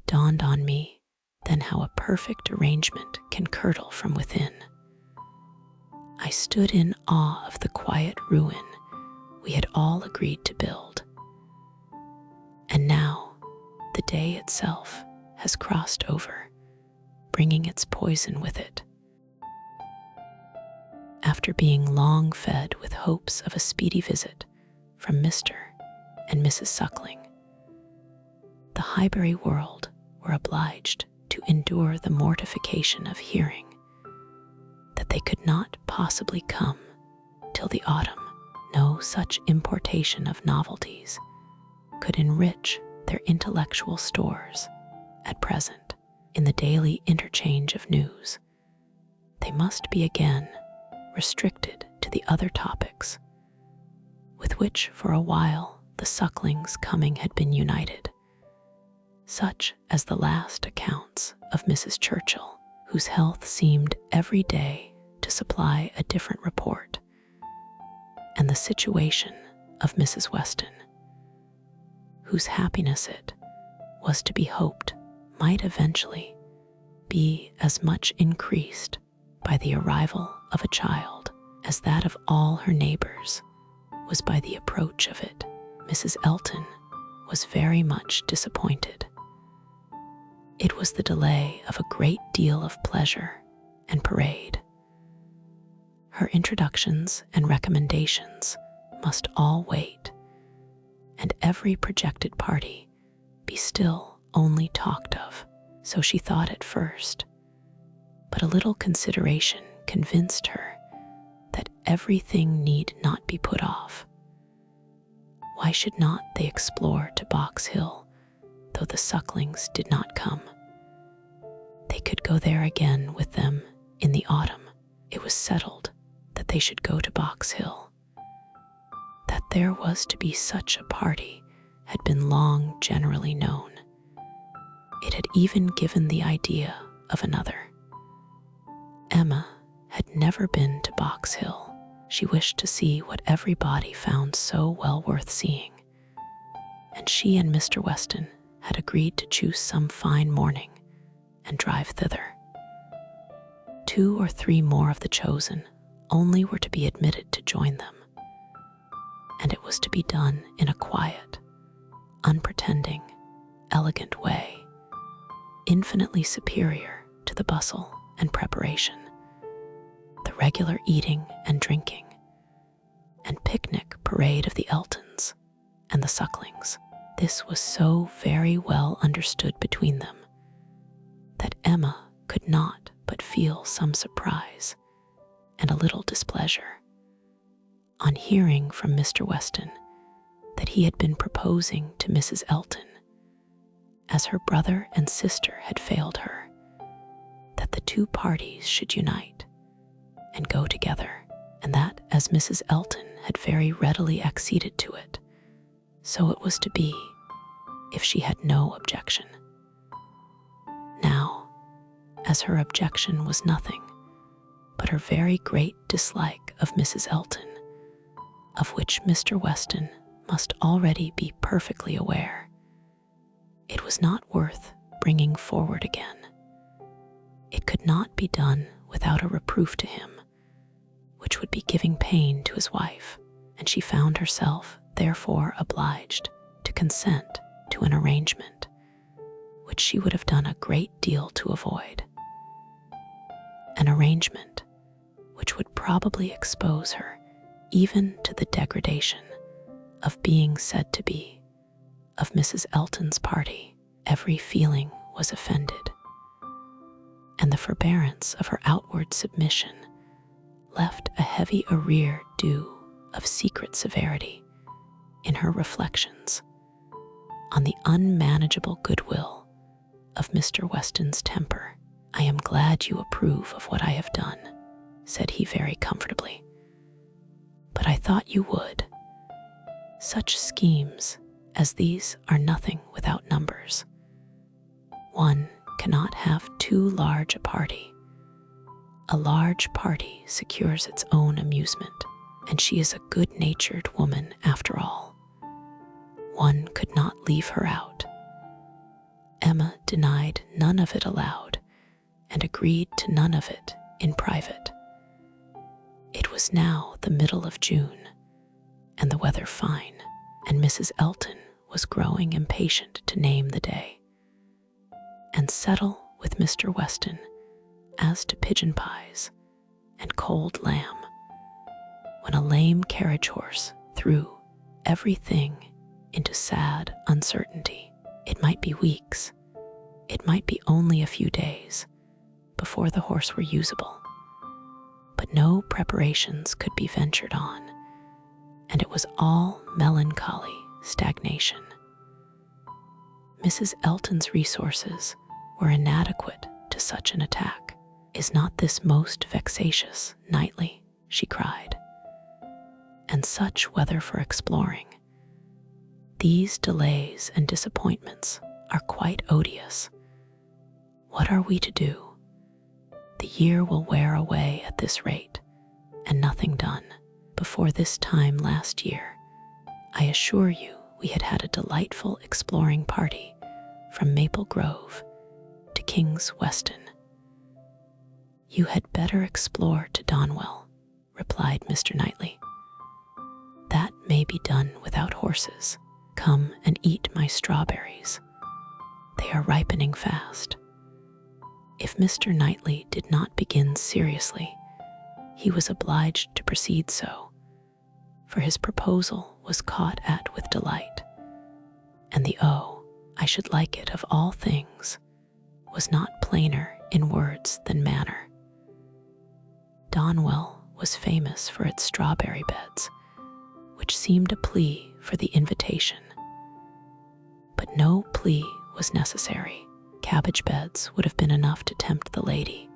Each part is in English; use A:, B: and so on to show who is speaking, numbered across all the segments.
A: dawned on me then how a perfect arrangement can curdle from within. I stood in awe of the quiet ruin we had all agreed to build. And now, the day itself has crossed over, bringing its poison with it. After being long fed with hopes of a speedy visit from Mr. and Mrs. Suckling, the Highbury world were obliged to endure the mortification of hearing that they could not possibly come till the autumn. No such importation of novelties could enrich their intellectual stores at present. In the daily interchange of news, they must be again restricted to the other topics with which for a while the Sucklings' coming had been united, such as the last accounts of Mrs. Churchill, whose health seemed every day to supply a different report, and the situation of Mrs. Weston, whose happiness it was to be hoped might eventually be as much increased by the arrival of a child as that of all her neighbors was by the approach of it. Mrs. Elton was very much disappointed. It was the delay of a great deal of pleasure and parade. Her introductions and recommendations must all wait, and every projected party be still only talked of, so she thought at first. But a little consideration convinced her that everything need not be put off. Why should not they explore to Box Hill, though the Sucklings did not come? They could go there again with them in the autumn. It was settled that they should go to Box Hill. That there was to be such a party had been long generally known. It had even given the idea of another. Emma had never been to Box Hill. She wished to see what everybody found so well worth seeing, and she and Mr. Weston had agreed to choose some fine morning and drive thither. 2 or 3 more of the chosen only were to be admitted to join them, and it was to be done in a quiet, unpretending, elegant way, infinitely superior to the bustle and preparation, the regular eating and drinking, and picnic parade of the Eltons and the Sucklings. This was so very well understood between them that Emma could not but feel some surprise and a little displeasure on hearing from Mr. Weston that he had been proposing to Mrs. Elton, as her brother and sister had failed her, that the 2 parties should unite and go together, and that as Mrs. Elton had very readily acceded to it, so it was to be, if she had no objection. Now, as her objection was nothing but her very great dislike of Mrs. Elton, of which Mr. Weston must already be perfectly aware, it was not worth bringing forward again. It could not be done without a reproof to him, which would be giving pain to his wife, and she found herself therefore obliged to consent to an arrangement which she would have done a great deal to avoid. An arrangement which would probably expose her even to the degradation of being said to be of Mrs. Elton's party. Every feeling was offended, and the forbearance of her outward submission left a heavy arrear due of secret severity in her reflections on the unmanageable goodwill of Mr. Weston's temper. "I am glad you approve of what I have done," said he very comfortably, "but I thought you would. Such schemes as these are nothing without numbers. One cannot have too large a party. A large party secures its own amusement, and she is a good-natured woman after all. One could not leave her out. Emma denied none of it aloud and agreed to none of it in private. It was now the middle of June, and the weather fine, and Mrs. Elton was growing impatient to name the day and settle with Mr. Weston as to pigeon pies and cold lamb, when a lame carriage horse threw everything into sad uncertainty. It might be weeks, it might be only a few days, before the horse were usable. But no preparations could be ventured on, and it was all melancholy stagnation. Mrs. Elton's resources were inadequate to such an attack. "Is not this most vexatious, Knightley?" she cried. "And such weather for exploring. These delays and disappointments are quite odious. What are we to do? The year will wear away at this rate, and nothing done. Before this time last year, I assure you we had had a delightful exploring party from Maple Grove to King's Weston." "You had better explore to Donwell," replied Mr. Knightley. "That may be done without horses. Come and eat my strawberries. They are ripening fast." If Mr. Knightley did not begin seriously, he was obliged to proceed so, for his proposal was caught at with delight, and the "oh, I should like it of all things" was not plainer in words than manner. Donwell was famous for its strawberry beds, which seemed a plea for the invitation. But no plea was necessary. Cabbage beds would have been enough to tempt the lady,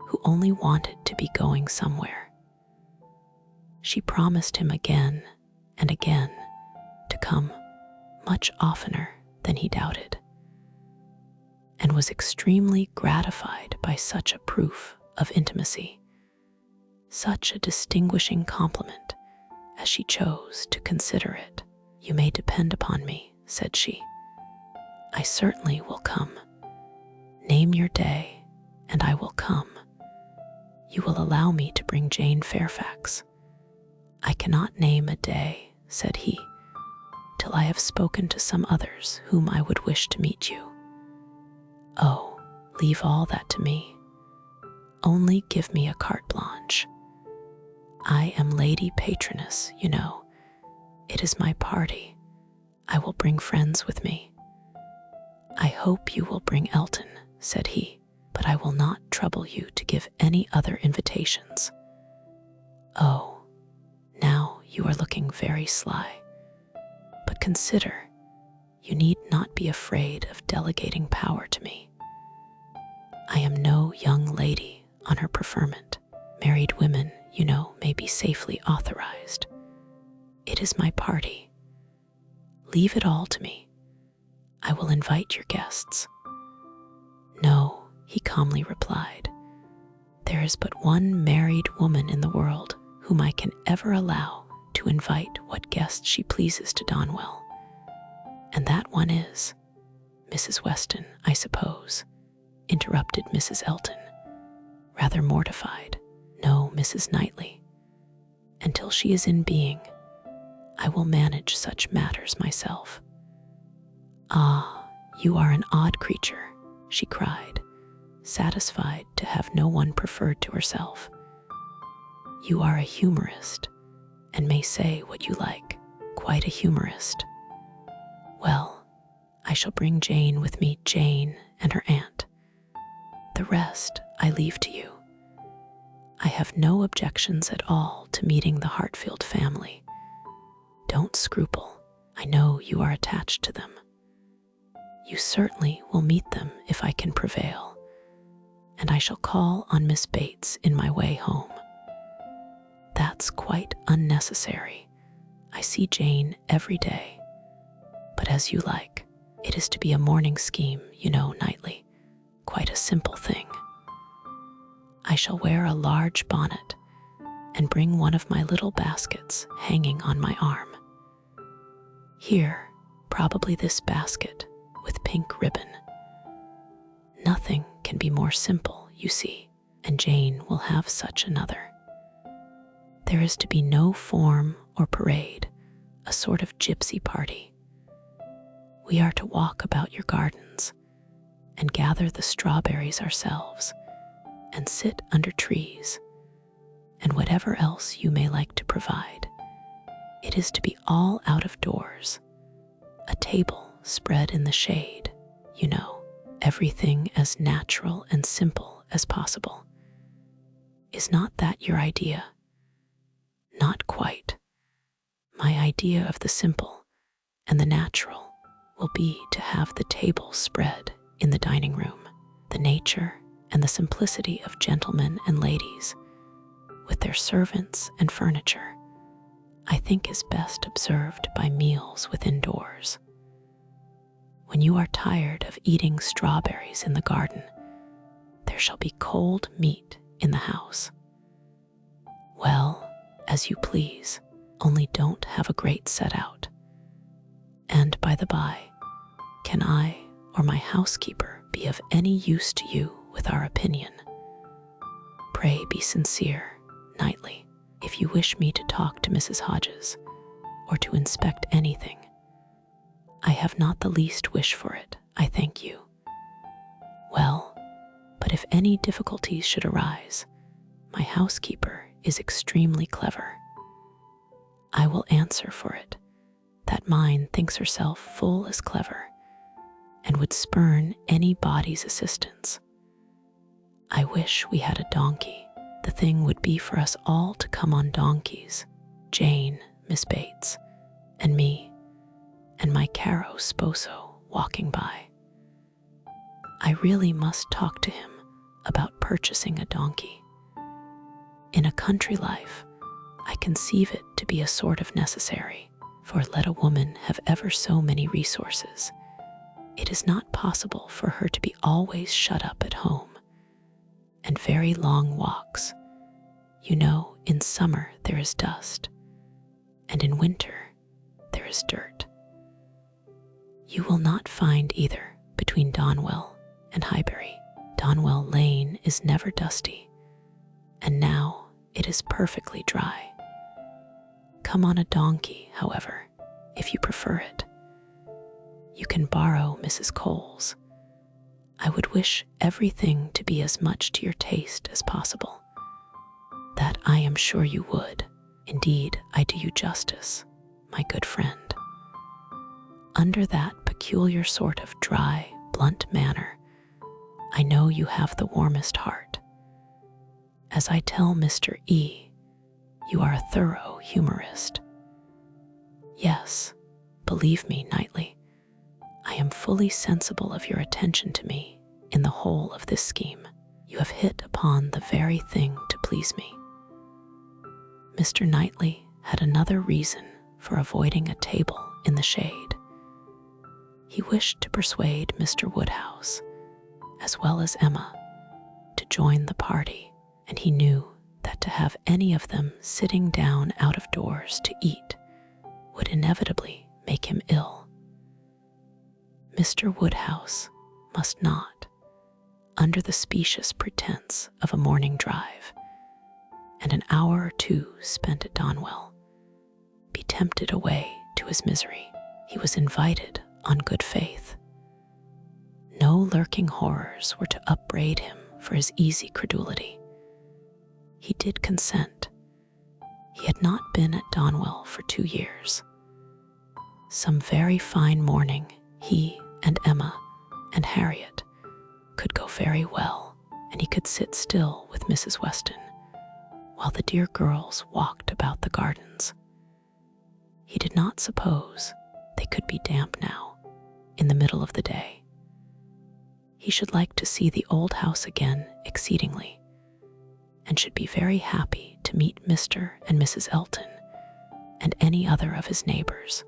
A: who only wanted to be going somewhere. She promised him again and again to come much oftener than he doubted, and was extremely gratified by such a proof of intimacy, such a distinguishing compliment as she chose to consider it. "You may depend upon me," said she. "I certainly will come. Name your day, and I will come. You will allow me to bring Jane Fairfax." "I cannot name a day," said he, "till I have spoken to some others whom I would wish to meet you." "Oh, leave all that to me. Only give me a carte blanche. I am Lady Patroness, you know. It is my party. I will bring friends with me." "I hope you will bring Elton," said he, "but I will not trouble you to give any other invitations." "Oh, now you are looking very sly. But consider, you need not be afraid of delegating power to me. I am no young lady on her preferment. Married women, you know, may be safely authorized. It is my party. Leave it all to me. I will invite your guests." "No," he calmly replied. "There is but one married woman in the world whom I can ever allow to invite what guests she pleases to Donwell, and that one is—" "Mrs. Weston, I suppose," interrupted Mrs. Elton, rather mortified. "No, Mrs. Knightley. Until she is in being, I will manage such matters myself." "Ah, you are an odd creature," she cried, satisfied to have no one preferred to herself. "You are a humorist, and may say what you like. Quite a humorist. Well, I shall bring Jane with me, Jane and her aunt. The rest I leave to you. I have no objections at all to meeting the Hartfield family. Don't scruple. I know you are attached to them. You certainly will meet them if I can prevail, and I shall call on Miss Bates in my way home." "That's quite unnecessary. I see Jane every day. But as you like. It is to be a morning scheme, you know, Knightley. Quite a simple thing. I shall wear a large bonnet and bring one of my little baskets hanging on my arm. Here, probably this basket, with with pink ribbon. Nothing can be more simple, you see, and Jane will have such another. There is to be no form or parade, a sort of gypsy party. We are to walk about your gardens and gather the strawberries ourselves and sit under trees and whatever else you may like to provide. It is to be all out of doors, a table spread in the shade, you know, everything as natural and simple as possible. Is not that your idea? Not quite. My idea of the simple and the natural will be to have the table spread in the dining room, the nature and the simplicity of gentlemen and ladies, with their servants and furniture, I think is best observed by meals within doors. When you are tired of eating strawberries in the garden, there shall be cold meat in the house. Well, as you please, only don't have a great set out. And by the by, can I or my housekeeper be of any use to you with our opinion? Pray be sincere, Knightley, if you wish me to talk to Mrs. Hodges or to inspect anything. I have not the least wish for it, I thank you. Well, but if any difficulties should arise, my housekeeper is extremely clever. I will answer for it that mine thinks herself full as clever and would spurn any body's assistance. I wish we had a donkey. The thing would be for us all to come on donkeys, Jane, Miss Bates, and me, and my caro sposo walking by. I really must talk to him about purchasing a donkey. In a country life, I conceive it to be a sort of necessary, for let a woman have ever so many resources, it is not possible for her to be always shut up at home, and very long walks. You know, in summer there is dust, and in winter there is dirt. You will not find either between Donwell and Highbury. Donwell Lane is never dusty, and now it is perfectly dry. Come on a donkey, however, if you prefer it. You can borrow Mrs. Cole's. I would wish everything to be as much to your taste as possible. That I am sure you would. Indeed, I do you justice, my good friend. Under that peculiar sort of dry, blunt manner, I know you have the warmest heart. As I tell Mr. E., you are a thorough humorist. Yes, believe me, Knightley, I am fully sensible of your attention to me in the whole of this scheme. You have hit upon the very thing to please me. Mr. Knightley had another reason for avoiding a table in the shade. He wished to persuade Mr. Woodhouse, as well as Emma, to join the party, and he knew that to have any of them sitting down out of doors to eat would inevitably make him ill. Mr. Woodhouse must not, under the specious pretense of a morning drive and an hour or two spent at Donwell, be tempted away to his misery. He was invited on good faith. No lurking horrors were to upbraid him for his easy credulity. He did consent. He had not been at Donwell for 2 years. Some very fine morning, he and Emma and Harriet could go very well, and he could sit still with Mrs. Weston while the dear girls walked about the gardens. He did not suppose they could be damp now, in the middle of the day. He should like to see the old house again exceedingly, and should be very happy to meet Mr. and Mrs. Elton and any other of his neighbors.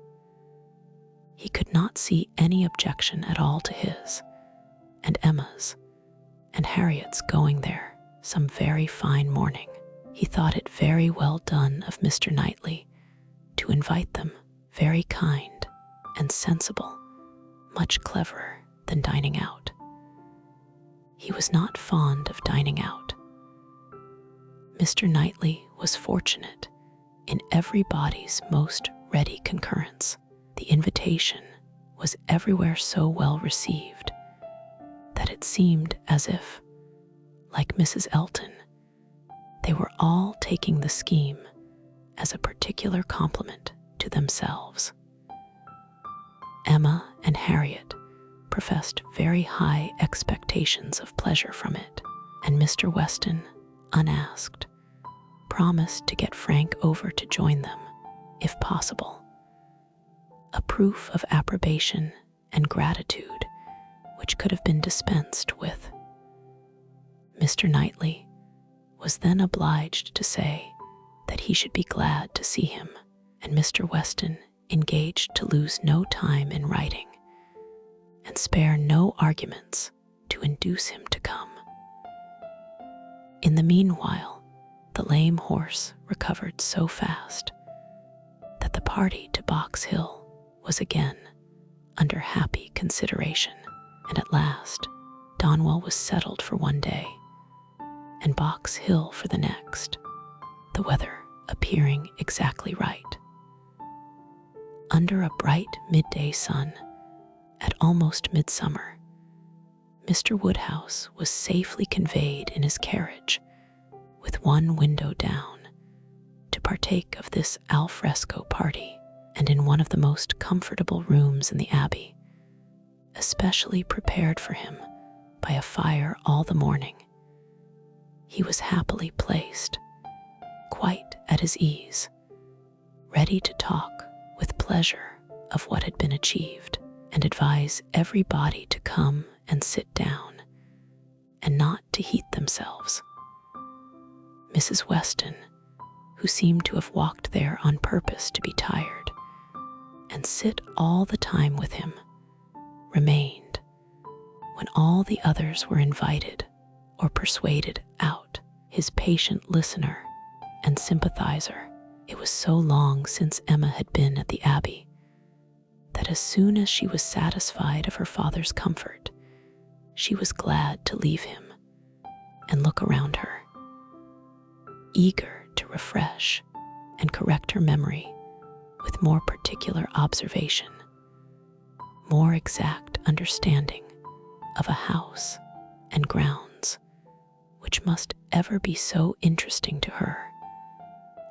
A: He could not see any objection at all to his and Emma's and Harriet's going there some very fine morning. He thought it very well done of Mr. Knightley to invite them, very kind and sensible, much cleverer than dining out. He was not fond of dining out. Mr. Knightley was fortunate in everybody's most ready concurrence. The invitation was everywhere so well received that it seemed as if, like Mrs. Elton, they were all taking the scheme as a particular compliment to themselves. Emma and Harriet professed very high expectations of pleasure from it, and Mr. Weston, unasked, promised to get Frank over to join them, if possible. A proof of approbation and gratitude which could have been dispensed with. Mr. Knightley was then obliged to say that he should be glad to see him, and Mr. Weston engaged to lose no time in writing and spare no arguments to induce him to come. In the meanwhile, the lame horse recovered so fast that the party to Box Hill was again under happy consideration, and at last Donwell was settled for one day and Box Hill for the next, the weather appearing exactly right. Under a bright midday sun, at almost midsummer, Mr. Woodhouse was safely conveyed in his carriage, with one window down, to partake of this al fresco party, and in one of the most comfortable rooms in the Abbey, especially prepared for him by a fire all the morning. He was happily placed, quite at his ease, ready to talk with pleasure of what had been achieved, and advise everybody to come and sit down, and not to heat themselves. Mrs. Weston, who seemed to have walked there on purpose to be tired, and sit all the time with him, remained, when all the others were invited or persuaded out, his patient listener and sympathizer. It was so long since Emma had been at the Abbey that as soon as she was satisfied of her father's comfort, she was glad to leave him and look around her, eager to refresh and correct her memory with more particular observation, more exact understanding of a house and grounds which must ever be so interesting to her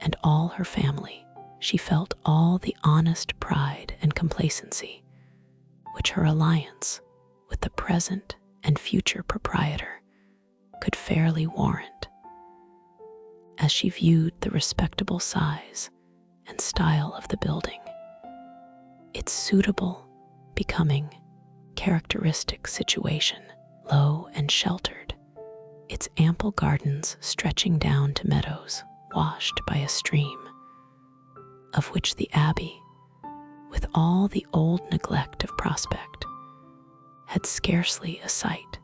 A: and all her family. She felt all the honest pride and complacency which her alliance with the present and future proprietor could fairly warrant, as she viewed the respectable size and style of the building, its suitable, becoming, characteristic situation, low and sheltered, its ample gardens stretching down to meadows washed by a stream, of which the Abbey, with all the old neglect of prospect, had scarcely a sight,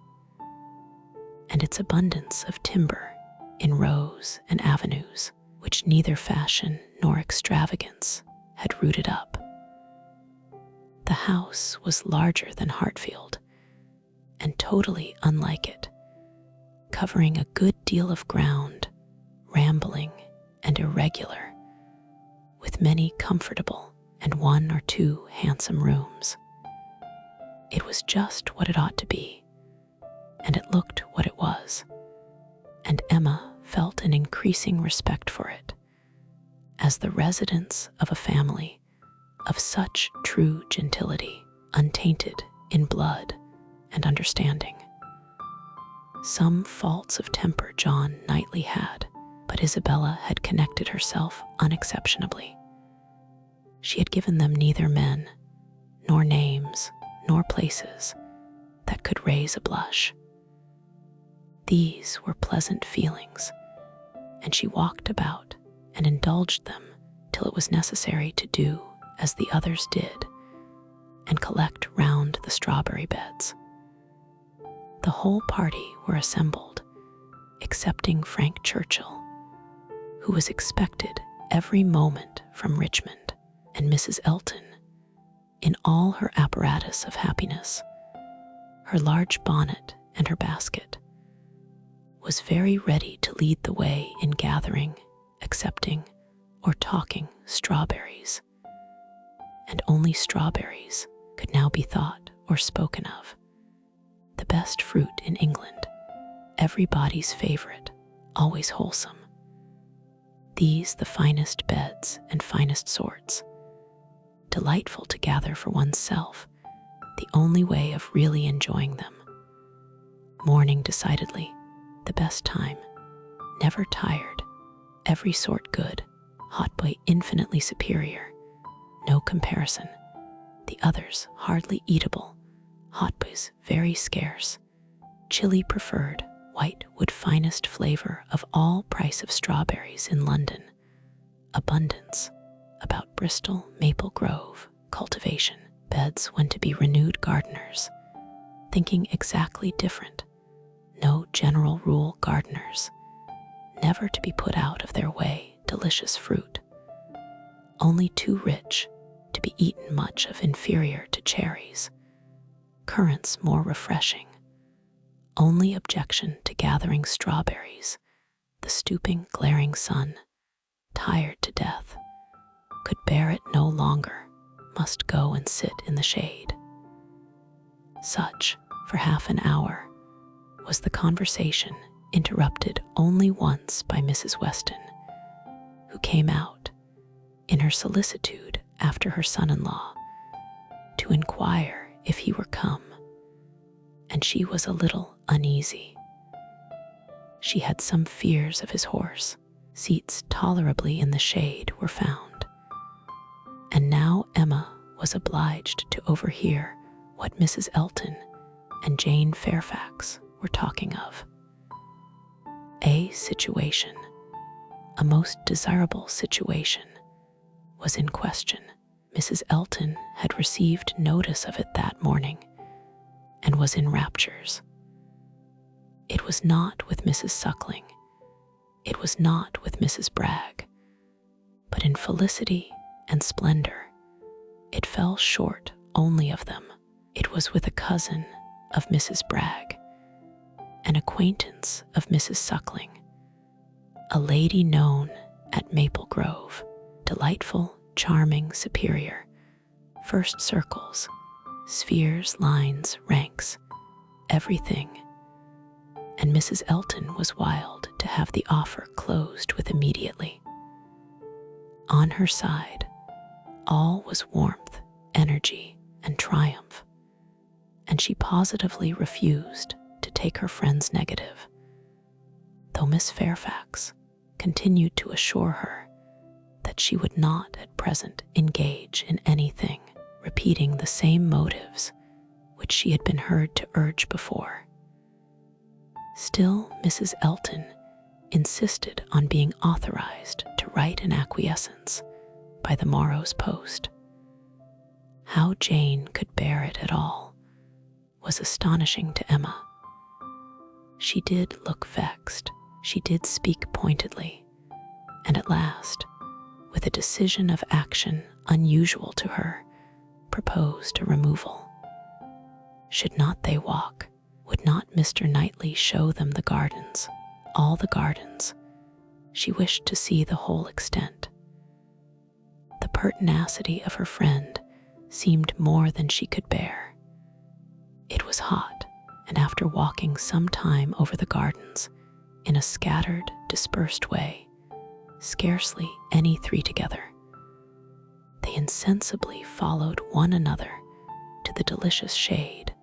A: and its abundance of timber in rows and avenues which neither fashion nor extravagance had rooted up. The house was larger than Hartfield, and totally unlike it, covering a good deal of ground, rambling and irregular, with many comfortable and one or two handsome rooms. It was just what it ought to be, and it looked what it was, and Emma felt an increasing respect for it, as the residence of a family of such true gentility, untainted in blood and understanding. Some faults of temper John Knightley had, but Isabella had connected herself unexceptionably. She had given them neither men, nor names, nor places that could raise a blush. These were pleasant feelings, and she walked about and indulged them till it was necessary to do as the others did, and collect round the strawberry beds. The whole party were assembled, excepting Frank Churchill, who was expected every moment from Richmond, and Mrs. Elton, in all her apparatus of happiness, her large bonnet and her basket, was very ready to lead the way in gathering, accepting, or talking strawberries. And only strawberries could now be thought or spoken of. The best fruit in England, everybody's favorite, always wholesome. These the finest beds and finest sorts, delightful to gather for oneself, the only way of really enjoying them. Morning decidedly, the best time, never tired, every sort good, hot boy infinitely superior, no comparison, the others hardly eatable, hot boys very scarce, chili preferred, white wood finest flavor of all price of strawberries in London, abundance, about Bristol, Maple Grove, cultivation, beds when to be renewed gardeners, thinking exactly different, no general rule gardeners, never to be put out of their way delicious fruit, only too rich to be eaten much of inferior to cherries, currants more refreshing, only objection to gathering strawberries, the stooping, glaring sun, tired to death, could bear it no longer, must go and sit in the shade. Such, for half an hour, was the conversation, interrupted only once by Mrs. Weston, who came out, in her solicitude after her son-in-law, to inquire if he were come, and she was a little uneasy. She had some fears of his horse. Seats tolerably in the shade were found, and now Emma was obliged to overhear what Mrs. Elton and Jane Fairfax were talking of. A situation, a most desirable situation, was in question. Mrs. Elton had received notice of it that morning and was in raptures. It was not with Mrs. Suckling, it was not with Mrs. Bragg, but in felicity and splendor. It fell short only of them. It was with a cousin of Mrs. Bragg, an acquaintance of Mrs. Suckling, a lady known at Maple Grove, delightful, charming, superior, first circles, spheres, lines, ranks, everything. And Mrs. Elton was wild to have the offer closed with immediately. On her side, all was warmth, energy, and triumph, and she positively refused to take her friend's negative, though Miss Fairfax continued to assure her that she would not at present engage in anything, repeating the same motives which she had been heard to urge before. Still, Mrs. Elton insisted on being authorized to write an acquiescence by the morrow's post. How Jane could bear it at all was astonishing to Emma. She did look vexed, she did speak pointedly, and at last, with a decision of action unusual to her, proposed a removal. Should not they walk? Would not Mr. Knightley show them the gardens, all the gardens? She wished to see the whole extent. The pertinacity of her friend seemed more than she could bear. It was hot, and after walking some time over the gardens in a scattered, dispersed way, scarcely any three together, they insensibly followed one another to the delicious shade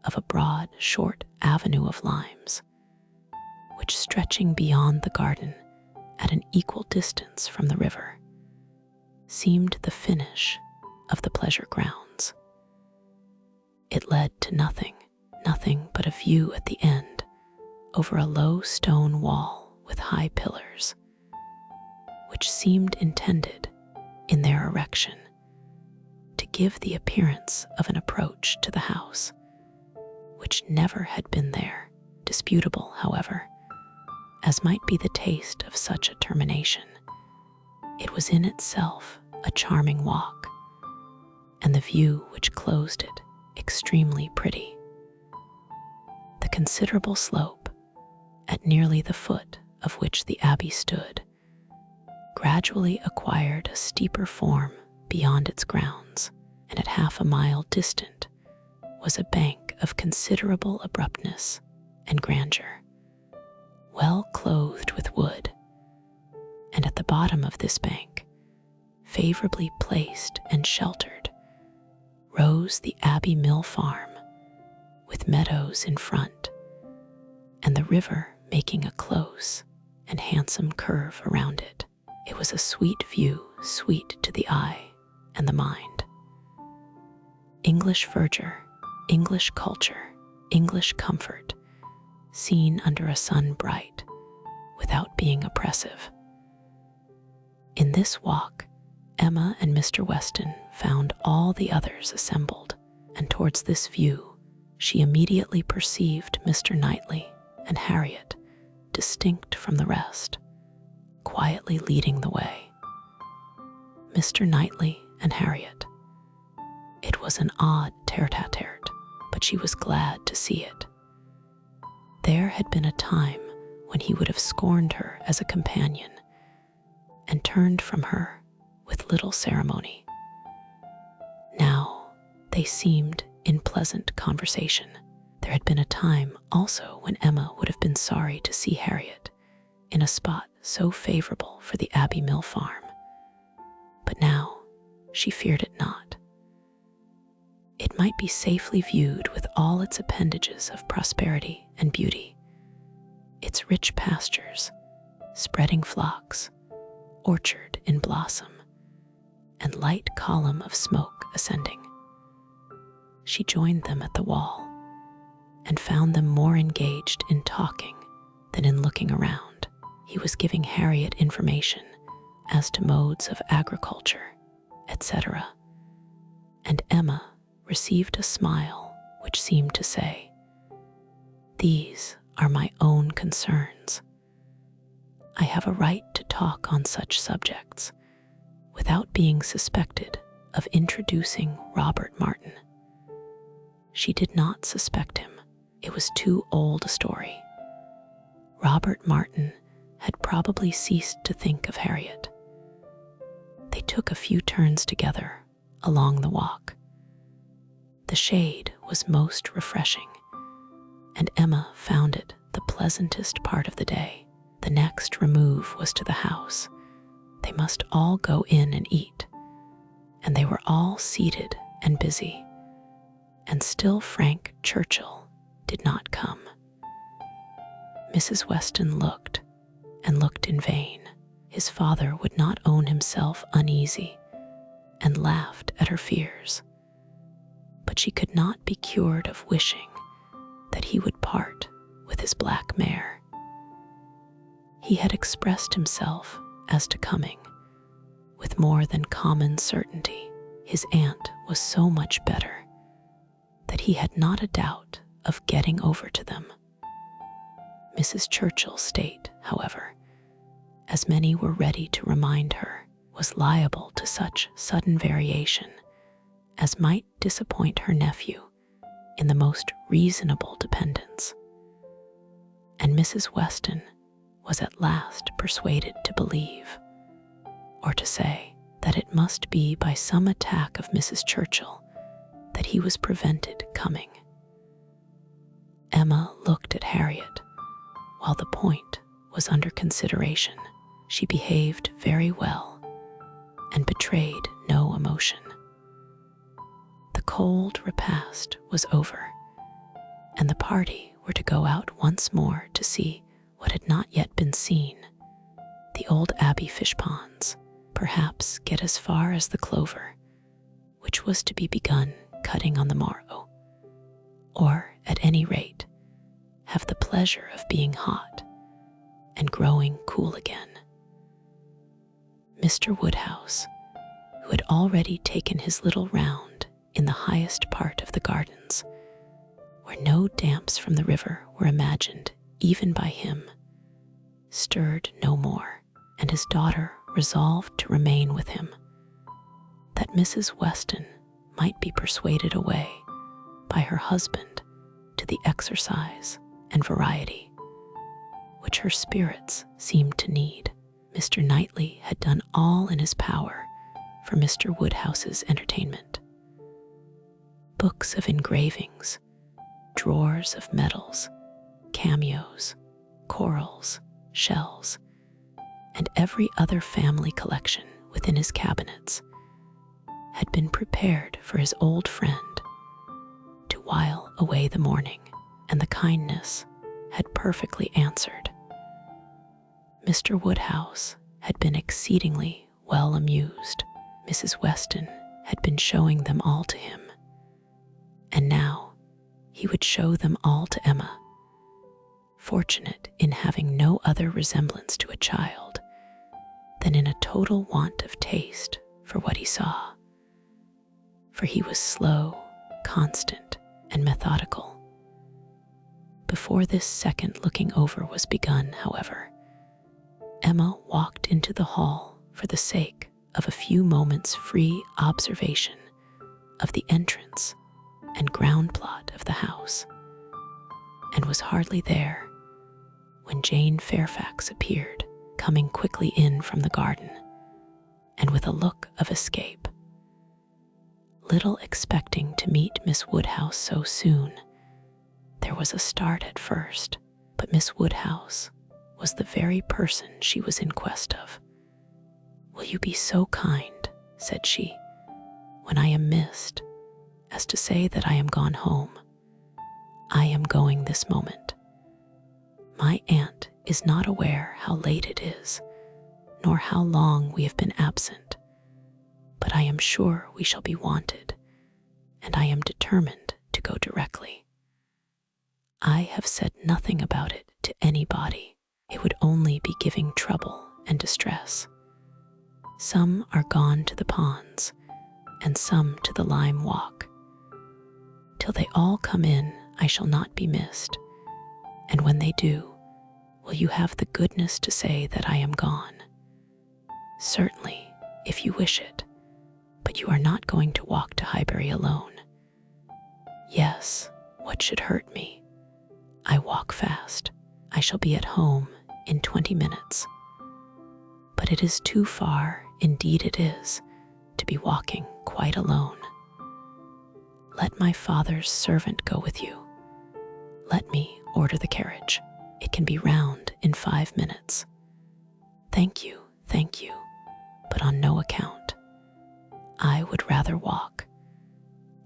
A: of a broad, short avenue of limes, which, stretching beyond the garden at an equal distance from the river, seemed the finish of the pleasure grounds. It led to nothing but a view at the end over a low stone wall with high pillars, which seemed intended, in their erection, to give the appearance of an approach to the house, which never had been there, disputable, however, as might be the taste of such a termination. It was in itself a charming walk, and the view which closed it extremely pretty. The considerable slope, at nearly the foot of which the abbey stood, gradually acquired a steeper form beyond its grounds, and at half a mile distant was a bank of considerable abruptness and grandeur, well clothed with wood, and at the bottom of this bank, favorably placed and sheltered, rose the Abbey Mill Farm, with meadows in front, and the river making a close and handsome curve around it. It was a sweet view, sweet to the eye and the mind. English verdure, English culture, English comfort, seen under a sun bright, without being oppressive. In this walk, Emma and Mr. Weston found all the others assembled, and towards this view she immediately perceived Mr. Knightley and Harriet, distinct from the rest, quietly leading the way. Mr. Knightley and Harriet. It was an odd tete-a-tete, but she was glad to see it. There had been a time when he would have scorned her as a companion and turned from her with little ceremony. Now they seemed in pleasant conversation. There had been a time also when Emma would have been sorry to see Harriet in a spot so favorable for the Abbey Mill Farm, but now she feared it not. It might be safely viewed with all its appendages of prosperity and beauty, its rich pastures, spreading flocks, orchard in blossom, and light column of smoke ascending. She joined them at the wall and found them more engaged in talking than in looking around. He was giving Harriet information as to modes of agriculture, etc., and Emma received a smile which seemed to say, "These are my own concerns. I have a right to talk on such subjects without being suspected of introducing Robert Martin." She did not suspect him. It was too old a story. Robert Martin had probably ceased to think of Harriet. They took a few turns together along the walk. The shade was most refreshing, and Emma found it the pleasantest part of the day. The next remove was to the house. They must all go in and eat, and they were all seated and busy, and still Frank Churchill did not come. Mrs. Weston looked and looked in vain. His father would not own himself uneasy, and laughed at her fears, but she could not be cured of wishing that he would part with his black mare. He had expressed himself as to coming with more than common certainty. His aunt was so much better that he had not a doubt of getting over to them. Mrs. Churchill's state, however, as many were ready to remind her, was liable to such sudden variation as might disappoint her nephew in the most reasonable dependence. And Mrs. Weston was at last persuaded to believe, or to say, that it must be by some attack of Mrs. Churchill that he was prevented coming. Emma looked at Harriet while the point was under consideration. She behaved very well and betrayed no emotion. The cold repast was over, and the party were to go out once more to see what had not yet been seen, the old Abbey fish ponds, perhaps get as far as the clover, which was to be begun cutting on the morrow, or, at any rate, have the pleasure of being hot and growing cool again. Mr. Woodhouse, who had already taken his little round in the highest part of the gardens, where no damps from the river were imagined even by him, stirred no more, and his daughter resolved to remain with him, that Mrs. Weston might be persuaded away by her husband to the exercise and variety which her spirits seemed to need. Mr. Knightley had done all in his power for Mr. Woodhouse's entertainment. Books of engravings, drawers of medals, cameos, corals, shells, and every other family collection within his cabinets had been prepared for his old friend to while away the morning, and the kindness had perfectly answered. Mr. Woodhouse had been exceedingly well amused. Mrs. Weston had been showing them all to him, and now he would show them all to Emma, fortunate in having no other resemblance to a child than in a total want of taste for what he saw. For he was slow, constant, and methodical. Before this second looking over was begun, however, Emma walked into the hall for the sake of a few moments' free observation of the entrance and ground plot of the house, and was hardly there when Jane Fairfax appeared, coming quickly in from the garden, and with a look of escape. Little expecting to meet Miss Woodhouse so soon, there was a start at first, but Miss Woodhouse was the very person she was in quest of. "Will you be so kind," said she, "when I am missed, as to say that I am gone home? I am going this moment. My aunt is not aware how late it is, nor how long we have been absent, but I am sure we shall be wanted, and I am determined to go directly. I have said nothing about it to anybody. It would only be giving trouble and distress. Some are gone to the ponds, and some to the lime walk. Till they all come in, I shall not be missed, and when they do, will you have the goodness to say that I am gone? Certainly, if you wish it, but you are not going to walk to Highbury alone." "Yes, what should hurt me? I walk fast. I shall be at home in 20 minutes. But it is too far, indeed it is, to be walking quite alone. Let my father's servant go with you. Let me order the carriage. It can be round in 5 minutes. Thank you, but on no account. I would rather walk,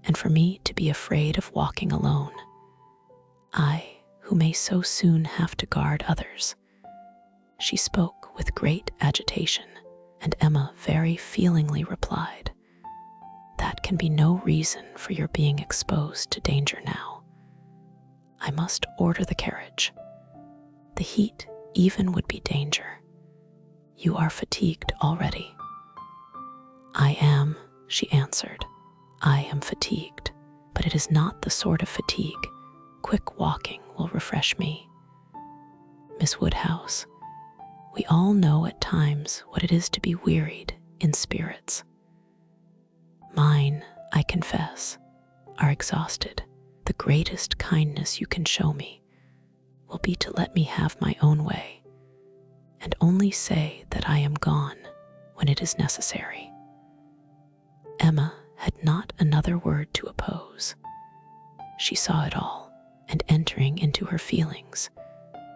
A: and for me to be afraid of walking alone, I, who may so soon have to guard others." She spoke with great agitation, and Emma very feelingly replied, "That can be no reason for your being exposed to danger now. I must order the carriage. The heat even would be danger. You are fatigued already." "I am," she answered. "I am fatigued, but it is not the sort of fatigue. Quick walking will refresh me. Miss Woodhouse, we all know at times what it is to be wearied in spirits. Mine, I confess, are exhausted. The greatest kindness you can show me will be to let me have my own way, and only say that I am gone when it is necessary." Emma had not another word to oppose. She saw it all, and entering into her feelings,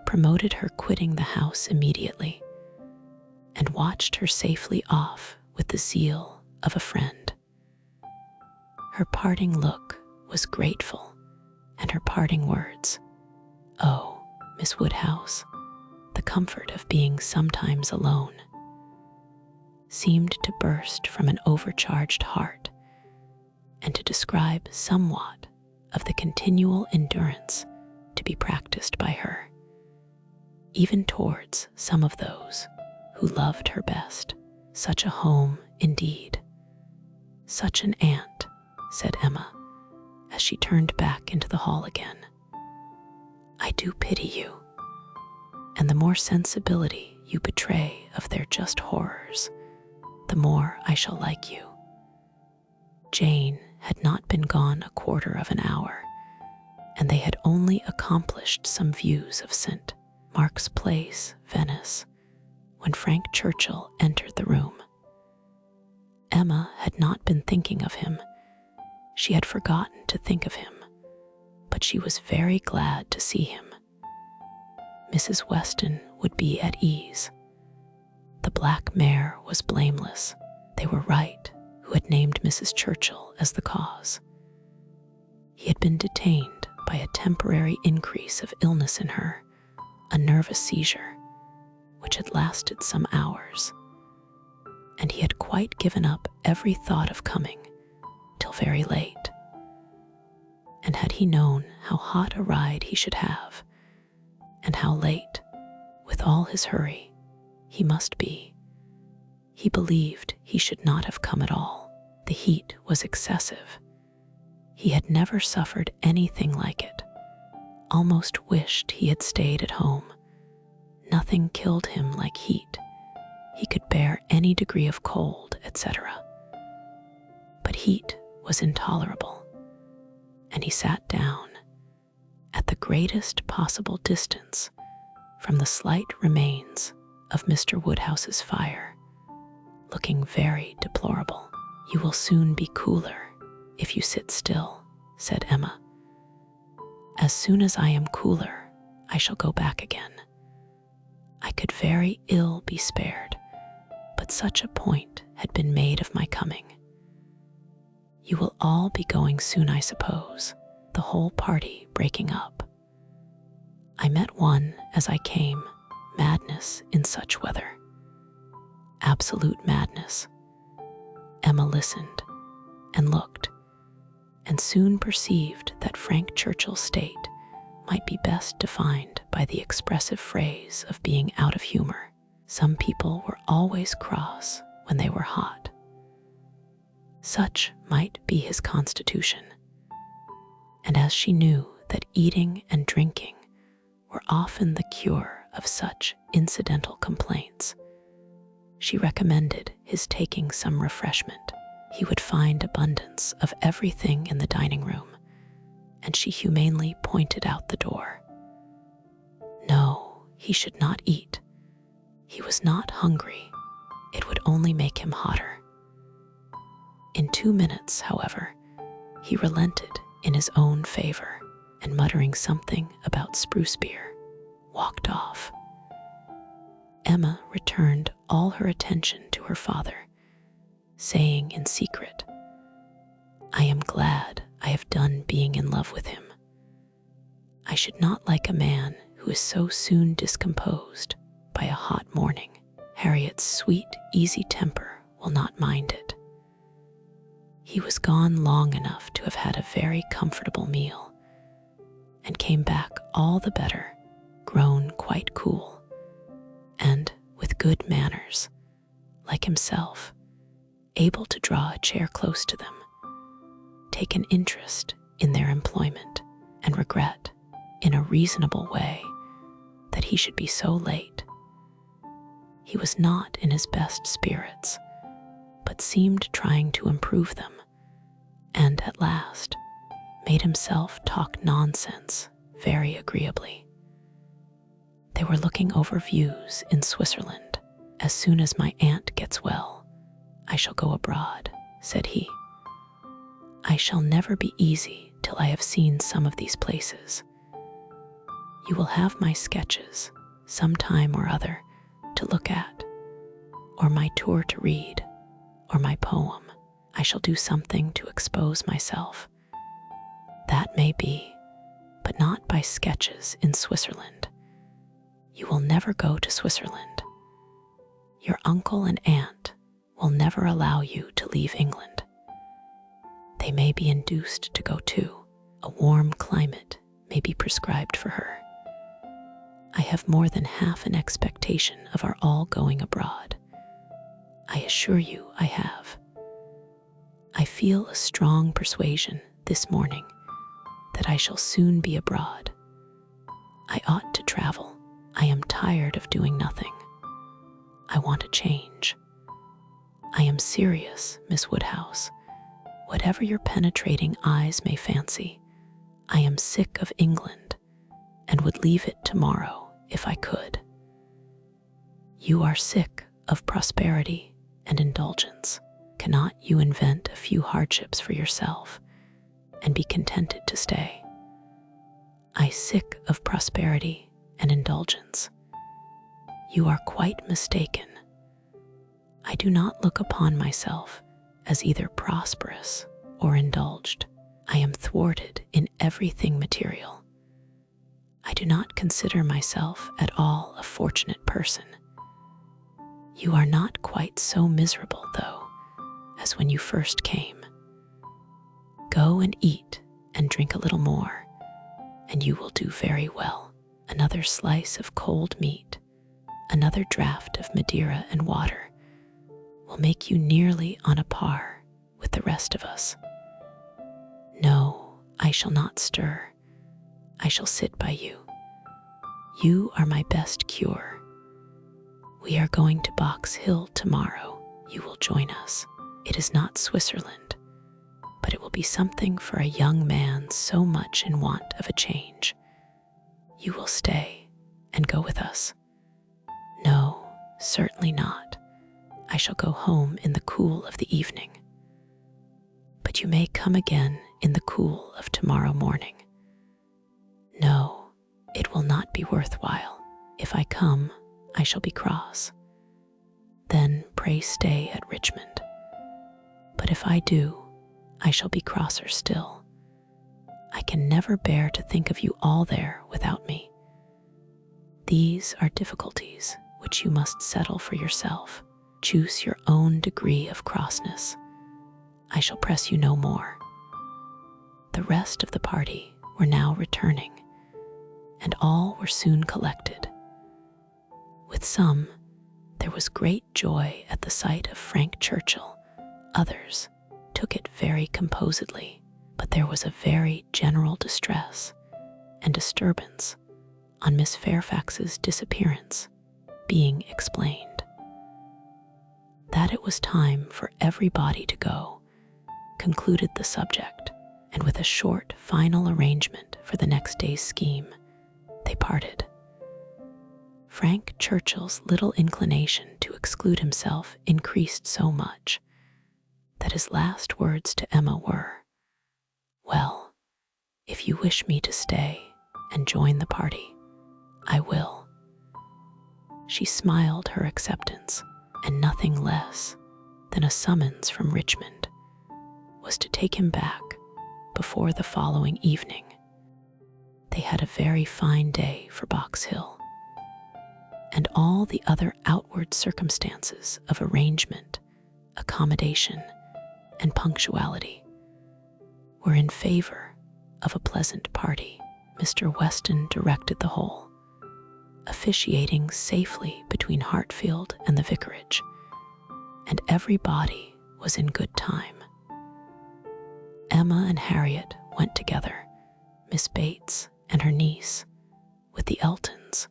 A: promoted her quitting the house immediately, and watched her safely off with the zeal of a friend. Her parting look was grateful, and her parting words, "Oh, Miss Woodhouse, the comfort of being sometimes alone," seemed to burst from an overcharged heart, and to describe somewhat of the continual endurance to be practiced by her, even towards some of those who loved her best. "Such a home, indeed. Such an aunt," said Emma, as she turned back into the hall again. "I do pity you, and the more sensibility you betray of their just horrors, the more I shall like you. Jane had not been gone a quarter of an hour, and they had only accomplished some views of St. Mark's Place, Venice, when Frank Churchill entered the room. Emma had not been thinking of him. She had forgotten to think of him, but she was very glad to see him. Mrs. Weston would be at ease. The black mare was blameless. They were right who had named Mrs. Churchill as the cause. He had been detained by a temporary increase of illness in her, a nervous seizure, which had lasted some hours, and he had quite given up every thought of coming till very late. And had he known how hot a ride he should have, and how late, with all his hurry, he must be, he believed he should not have come at all. The heat was excessive. He had never suffered anything like it, almost wished he had stayed at home. Nothing killed him like heat. He could bear any degree of cold, etc. But heat was intolerable, and he sat down at the greatest possible distance from the slight remains of Mr. Woodhouse's fire, looking very deplorable. "You will soon be cooler if you sit still," said Emma. "As soon as I am cooler, I shall go back again. I could very ill be spared, but such a point had been made of my coming. You will all be going soon, I suppose, the whole party breaking up. I met one as I came, madness in such weather. Absolute madness." Emma listened and looked, and soon perceived that Frank Churchill's state might be best defined by the expressive phrase of being out of humor. Some people were always cross when they were hot. Such might be his constitution, and as she knew that eating and drinking were often the cure of such incidental complaints, she recommended his taking some refreshment. He would find abundance of everything in the dining room, and she humanely pointed out the door. No, he should not eat. He was not hungry. It would only make him hotter. In 2 minutes, however, he relented in his own favor, and muttering something about spruce beer, walked off. Emma returned all her attention to her father, saying in secret, "I am glad I have done being in love with him. I should not like a man who is so soon discomposed by a hot morning. Harriet's sweet, easy temper will not mind it." He was gone long enough to have had a very comfortable meal, and came back all the better, grown quite cool, and with good manners, like himself, able to draw a chair close to them, take an interest in their employment, and regret, in a reasonable way, that he should be so late. He was not in his best spirits, but seemed trying to improve them, and at last made himself talk nonsense very agreeably. They were looking over views in Switzerland. "As soon as my aunt gets well, I shall go abroad," said he. "I shall never be easy till I have seen some of these places. You will have my sketches, some time or other, to look at, or my tour to read, or my poem. I shall do something to expose myself. That may be, but not by sketches in Switzerland. You will never go to Switzerland. Your uncle and aunt will never allow you to leave England. They may be induced to go too. A warm climate may be prescribed for her. I have more than half an expectation of our all going abroad. I assure you I have. I feel a strong persuasion this morning that I shall soon be abroad. I ought to travel. I am tired of doing nothing. I want a change. I am serious, Miss Woodhouse, Whatever your penetrating eyes may fancy, I am sick of England and would leave it tomorrow if I could. You are sick of prosperity and indulgence. Cannot you invent a few hardships for yourself and be contented to stay? I sick of prosperity and indulgence. You are quite mistaken. I do not look upon myself as either prosperous or indulged. I am thwarted in everything material. I do not consider myself at all a fortunate person. You are not quite so miserable, though, as when you first came. Go and eat and drink a little more, and you will do very well. Another slice of cold meat, another draught of Madeira and water will make you nearly on a par with the rest of us. No, I shall not stir. I shall sit by you. You are my best cure. We are going to Box Hill tomorrow. You will join us. It is not Switzerland, but it will be something for a young man so much in want of a change. You will stay and go with us. No, certainly not. I shall go home in the cool of the evening. But you may come again in the cool of tomorrow morning. No, it will not be worthwhile. If I come, I shall be cross. Then pray stay at Richmond. But if I do, I shall be crosser still. I can never bear to think of you all there without me. These are difficulties which you must settle for yourself. Choose your own degree of crossness. I shall press you no more. The rest of the party were now returning, and all were soon collected. With some, there was great joy at the sight of Frank Churchill. Others took it very composedly, but there was a very general distress and disturbance on Miss Fairfax's disappearance being explained. That it was time for everybody to go concluded the subject, and with a short final arrangement for the next day's scheme, they parted. Frank Churchill's little inclination to exclude himself increased so much that his last words to Emma were, "Well, if you wish me to stay and join the party, I will." She smiled her acceptance, and nothing less than a summons from Richmond was to take him back before the following evening. They had a very fine day for Box Hill, and all the other outward circumstances of arrangement, accommodation, and punctuality were in favor of a pleasant party. Mr. Weston directed the whole, officiating safely between Hartfield and the vicarage, and everybody was in good time. Emma and Harriet went together, Miss Bates and her niece, with the Eltons,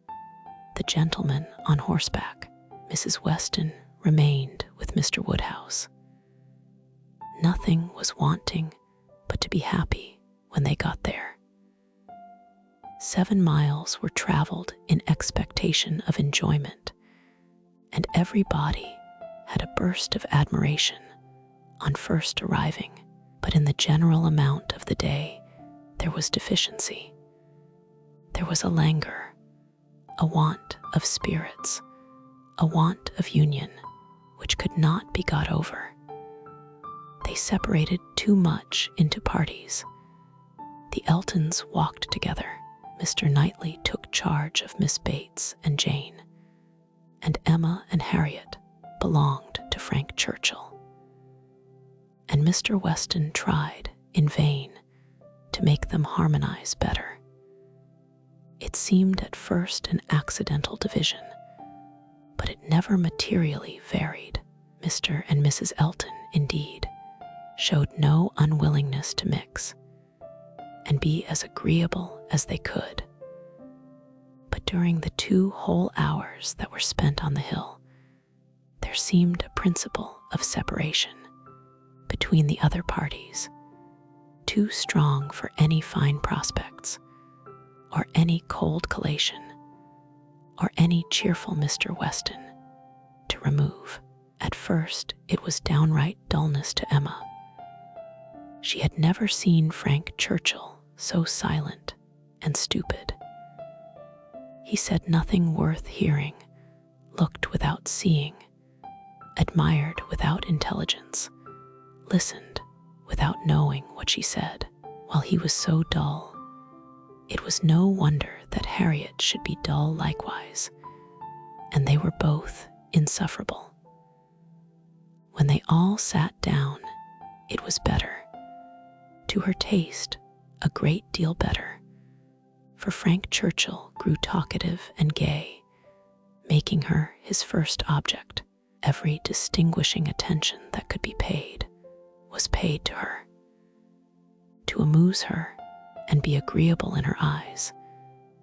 A: the gentleman on horseback. Mrs. Weston remained with Mr. Woodhouse. Nothing was wanting but to be happy when they got there. 7 miles were traveled in expectation of enjoyment, and everybody had a burst of admiration on first arriving, but in the general amount of the day there was deficiency. There was a languor, a want of spirits, a want of union, which could not be got over. They separated too much into parties. The Eltons walked together. Mr. Knightley took charge of Miss Bates and Jane, and Emma and Harriet belonged to Frank Churchill. And Mr. Weston tried in vain to make them harmonize better. It seemed at first an accidental division, but it never materially varied. Mr. and Mrs. Elton, indeed, showed no unwillingness to mix and be as agreeable as they could. But during the 2 whole hours that were spent on the hill, there seemed a principle of separation between the other parties, too strong for any fine prospects, or any cold collation, or any cheerful Mr. Weston to remove. At first, it was downright dullness to Emma. She had never seen Frank Churchill so silent and stupid. He said nothing worth hearing, looked without seeing, admired without intelligence, listened without knowing what she said. While he was so dull, it was no wonder that Harriet should be dull likewise, and they were both insufferable. When they all sat down, it was better. To her taste, a great deal better, for Frank Churchill grew talkative and gay, making her his first object. Every distinguishing attention that could be paid was paid to her. To amuse her and be agreeable in her eyes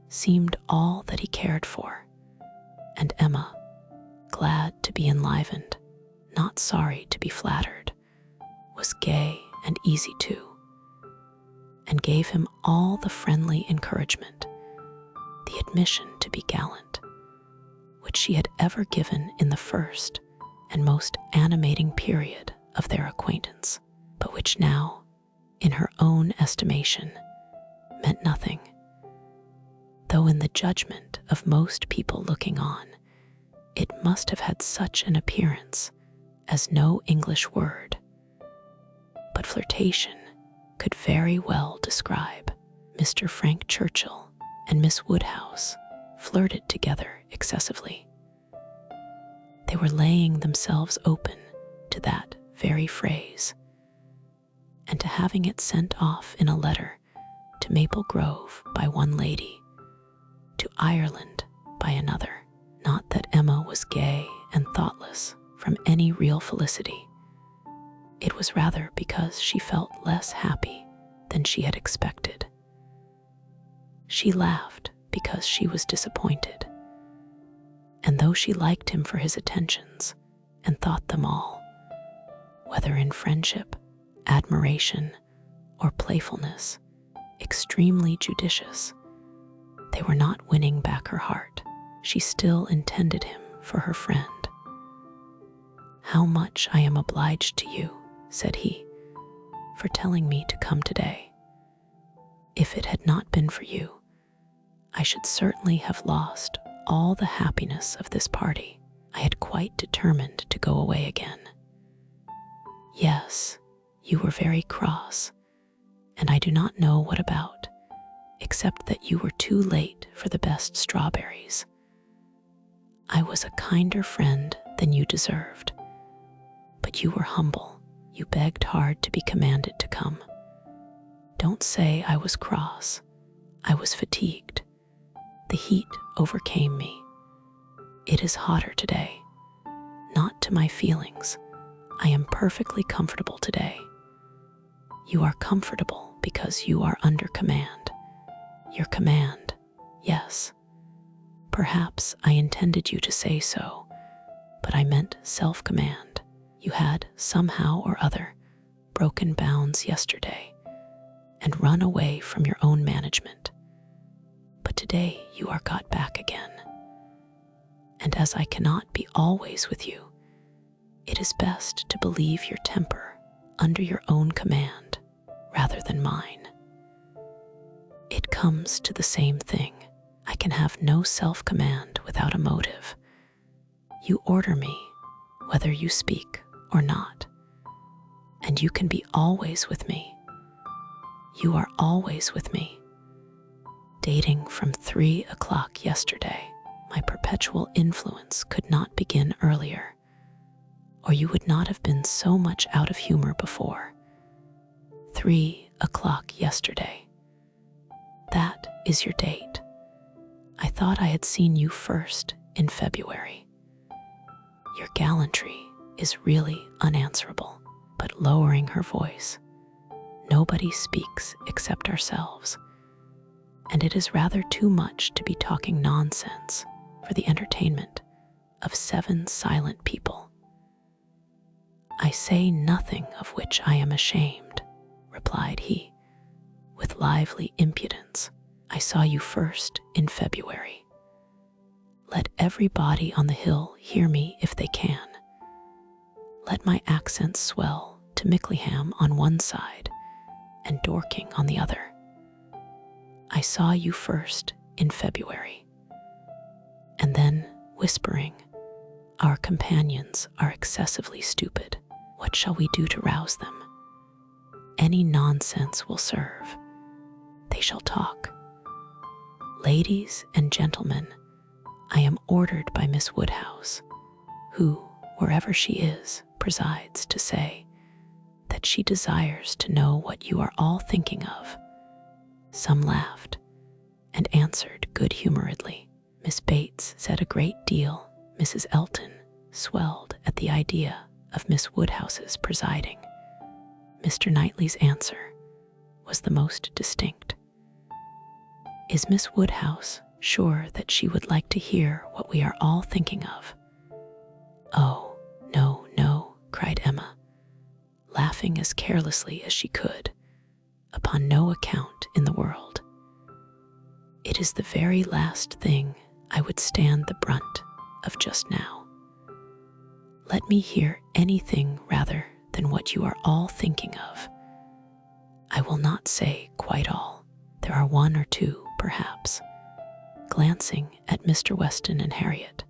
A: seemed all that he cared for, and Emma, glad to be enlivened, not sorry to be flattered, was gay and easy too, and gave him all the friendly encouragement, the admission to be gallant, which she had ever given in the first and most animating period of their acquaintance, but which now, in her own estimation, meant nothing, though in the judgment of most people looking on, it must have had such an appearance as no English word. But flirtation could very well describe. Mr. Frank Churchill and Miss Woodhouse flirted together excessively. They were laying themselves open to that very phrase, and to having it sent off in a letter to Maple Grove by one lady, to Ireland by another. Not that Emma was gay and thoughtless from any real felicity. It was rather because she felt less happy than she had expected. She laughed because she was disappointed, and though she liked him for his attentions and thought them all, whether in friendship, admiration, or playfulness, extremely judicious, they were not winning back her heart. She still intended him for her friend. "How much I am obliged to you," said he, "for telling me to come today. If it had not been for you, I should certainly have lost all the happiness of this party. I had quite determined to go away again. Yes, you were very cross, and I do not know what about, except that you were too late for the best strawberries. I was a kinder friend than you deserved, but you were humble. You begged hard to be commanded to come. Don't say I was cross. I was fatigued. The heat overcame me. It is hotter today. Not to my feelings. I am perfectly comfortable today. You are comfortable because you are under command. Your command, yes. Perhaps I intended you to say so, but I meant self-command. You had, somehow or other, broken bounds yesterday and run away from your own management. But today you are got back again. And as I cannot be always with you, it is best to believe your temper under your own command rather than mine. It comes to the same thing. I can have no self-command without a motive. You order me, whether you speak or not, and you can be always with me. You are always with me. Dating from 3 o'clock yesterday, my perpetual influence could not begin earlier, or you would not have been so much out of humor before. 3 o'clock yesterday. That is your date. I thought I had seen you first in February. Your gallantry is really unanswerable. But lowering her voice, nobody speaks except ourselves, and it is rather too much to be talking nonsense for the entertainment of 7 silent people. "I say nothing of which I am ashamed," replied he, with lively impudence. "I saw you first in February. Let every body on the hill hear me if they can. Let my accents swell to Mickleham on one side and Dorking on the other. I saw you first in February." And then, whispering, "Our companions are excessively stupid. What shall we do to rouse them? Any nonsense will serve. They shall talk. Ladies and gentlemen, I am ordered by Miss Woodhouse, who, wherever she is, presides, to say that she desires to know what you are all thinking of." Some laughed and answered good-humoredly. Miss Bates said a great deal. Mrs. Elton swelled at the idea of Miss Woodhouse's presiding. Mr. Knightley's answer was the most distinct. "Is Miss Woodhouse sure that she would like to hear what we are all thinking of?" "Oh, no, no," cried Emma, laughing as carelessly as she could. "Upon no account in the world. It is the very last thing I would stand the brunt of just now. Let me hear anything rather than what you are all thinking of. I will not say quite all. There are one or two, perhaps," glancing at Mr. Weston and Harriet,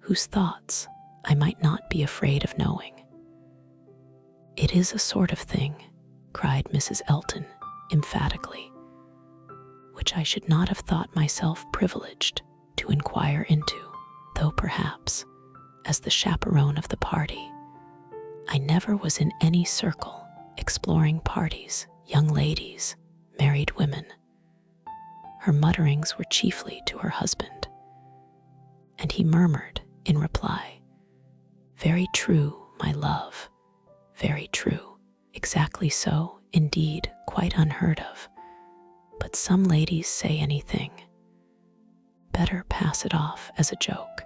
A: "whose thoughts I might not be afraid of knowing." "It is a sort of thing," cried Mrs. Elton emphatically, "which I should not have thought myself privileged to inquire into, though perhaps, as the chaperone of the party, I never was in any circle exploring parties, young ladies, married women." Her mutterings were chiefly to her husband, and he murmured in reply, "Very true, my love, very true. Exactly so, indeed, quite unheard of. But some ladies say anything. Better pass it off as a joke.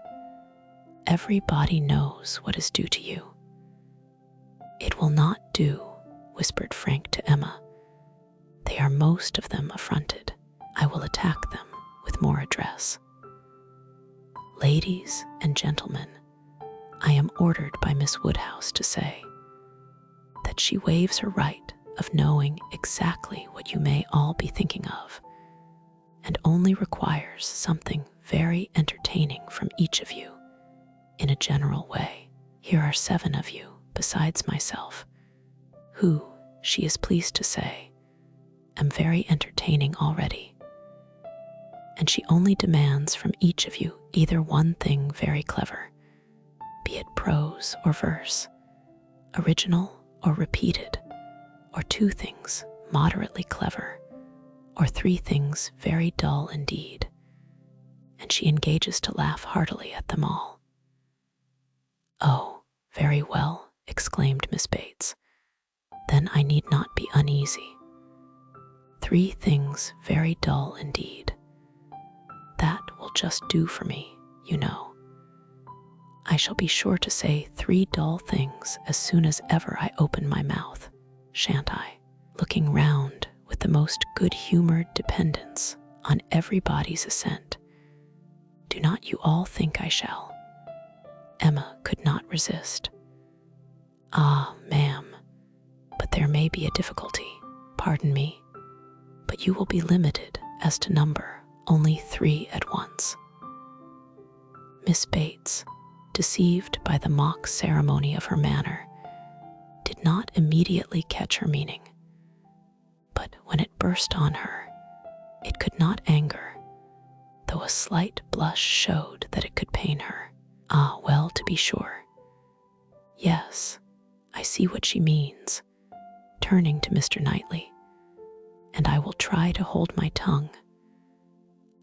A: Everybody knows what is due to you." "It will not do," whispered Frank to Emma. "They are most of them affronted. I will attack them with more address. Ladies and gentlemen, I am ordered by Miss Woodhouse to say that she waives her right of knowing exactly what you may all be thinking of, and only requires something very entertaining from each of you, in a general way. Here are 7 of you, besides myself, who, she is pleased to say, am very entertaining already. And she only demands from each of you either one thing very clever, be it prose or verse, original or repeated, or 2 things moderately clever, or 3 things very dull indeed, and she engages to laugh heartily at them all." "Oh, very well," exclaimed Miss Bates. "Then I need not be uneasy. 3 things very dull indeed. That will just do for me, you know. I shall be sure to say 3 dull things as soon as ever I open my mouth, shan't I?" Looking round with the most good-humored dependence on everybody's assent. "Do not you all think I shall?" Emma could not resist. "Ah, ma'am, but there may be a difficulty. Pardon me, but you will be limited as to number, only 3 at once." Miss Bates, deceived by the mock ceremony of her manner, did not immediately catch her meaning, but when it burst on her, it could not anger, though a slight blush showed that it could pain her. "Ah, well, to be sure. Yes, I see what she means," turning to Mr. Knightley, "and I will try to hold my tongue.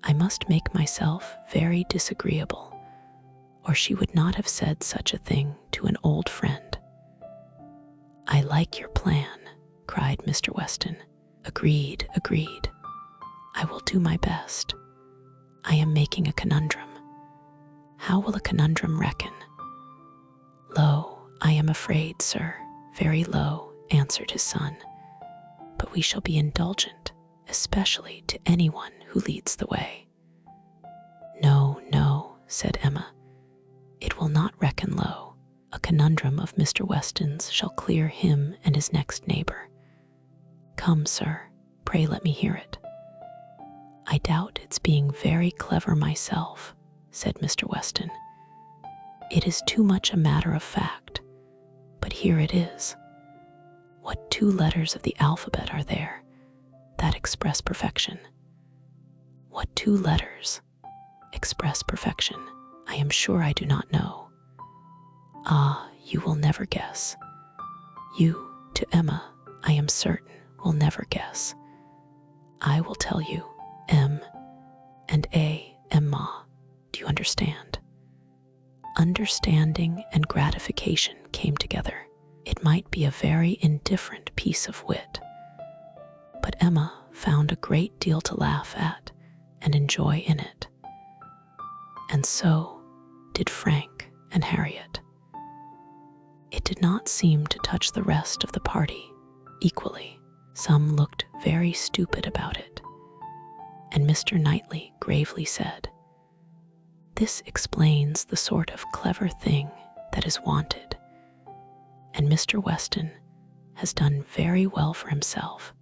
A: I must make myself very disagreeable, or she would not have said such a thing to an old friend." "I like your plan," cried Mr. Weston. "Agreed, agreed. I will do my best. I am making a conundrum. How will a conundrum reckon? Lo, "I am afraid, sir," very low answered his son, "but we shall be indulgent, especially to anyone who leads the way." "No, no," said Emma, "it will not reckon low. A conundrum of Mr. Weston's shall clear him and his next neighbor. Come, sir, pray let me hear it." "I doubt its being very clever myself," said Mr. Weston. "It is too much a matter of fact, but here it is. What 2 letters of the alphabet are there that express perfection? What 2 letters express perfection? I am sure I do not know. Ah, you will never guess. You, to Emma, I am certain, will never guess. I will tell you, M and A, Emma. Do you understand?" Understanding and gratification came together. It might be a very indifferent piece of wit, but Emma found a great deal to laugh at and enjoy in it. And so did Frank and Harriet. It did not seem to touch the rest of the party equally. Some looked very stupid about it, and Mr. Knightley gravely said, "This explains the sort of clever thing that is wanted, and Mr. Weston has done very well for himself,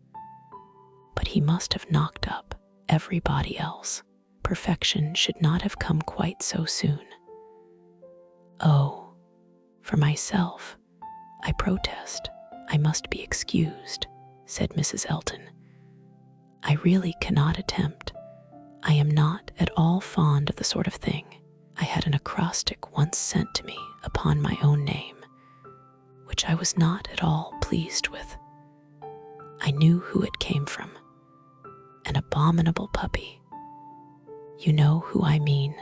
A: but he must have knocked up everybody else. Perfection should not have come quite so soon." "Oh, for myself, I protest I must be excused," said Mrs. Elton. "I really cannot attempt. I am not at all fond of the sort of thing. I had an acrostic once sent to me upon my own name, which I was not at all pleased with. I knew who it came from. An abominable puppy. You know who I mean,"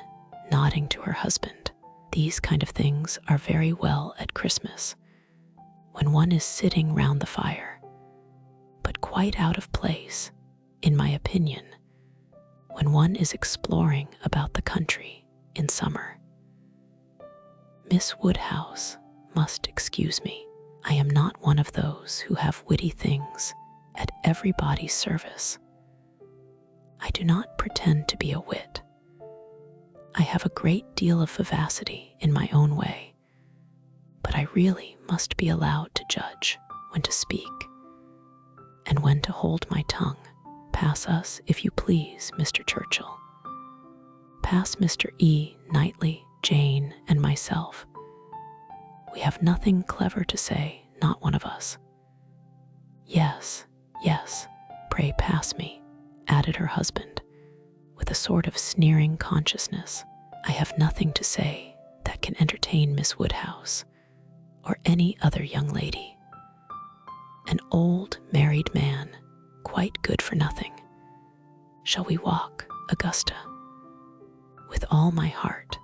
A: nodding to her husband. "These kind of things are very well at Christmas, when one is sitting round the fire, but quite out of place, in my opinion, when one is exploring about the country in summer. Miss Woodhouse must excuse me. I am not one of those who have witty things at everybody's service. I do not pretend to be a wit. I have a great deal of vivacity in my own way, but I really must be allowed to judge when to speak and when to hold my tongue. Pass us, if you please, Mr. Churchill. Pass Mr. E. Knightley, Jane, and myself. We have nothing clever to say, not one of us." "Yes, yes, pray pass me," added her husband, with a sort of sneering consciousness. "I have nothing to say that can entertain Miss Woodhouse or any other young lady. An old married man, quite good for nothing. Shall we walk, Augusta?" "With all my heart.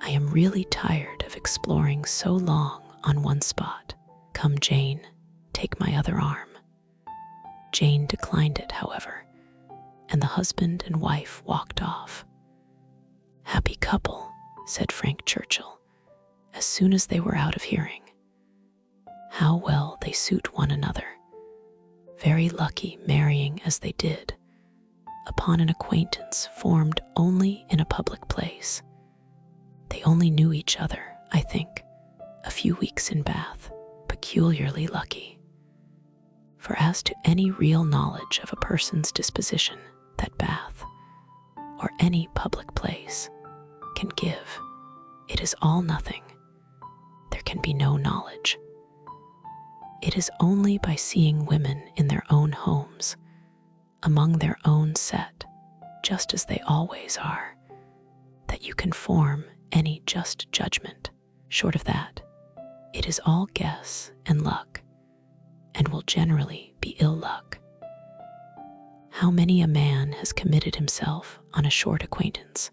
A: I am really tired of exploring so long on one spot. Come, Jane, take my other arm." Jane declined it, however, and the husband and wife walked off. "Happy couple," said Frank Churchill, as soon as they were out of hearing. "How well they suit one another. Very lucky marrying as they did, upon an acquaintance formed only in a public place. They only knew each other, I think, a few weeks in Bath. Peculiarly lucky. For as to any real knowledge of a person's disposition that Bath, or any public place, can give, it is all nothing. There can be no knowledge. It is only by seeing women in their own homes, among their own set, just as they always are, that you can form any just judgment. Short of that, it is all guess and luck, and will generally be ill luck. How many a man has committed himself on a short acquaintance,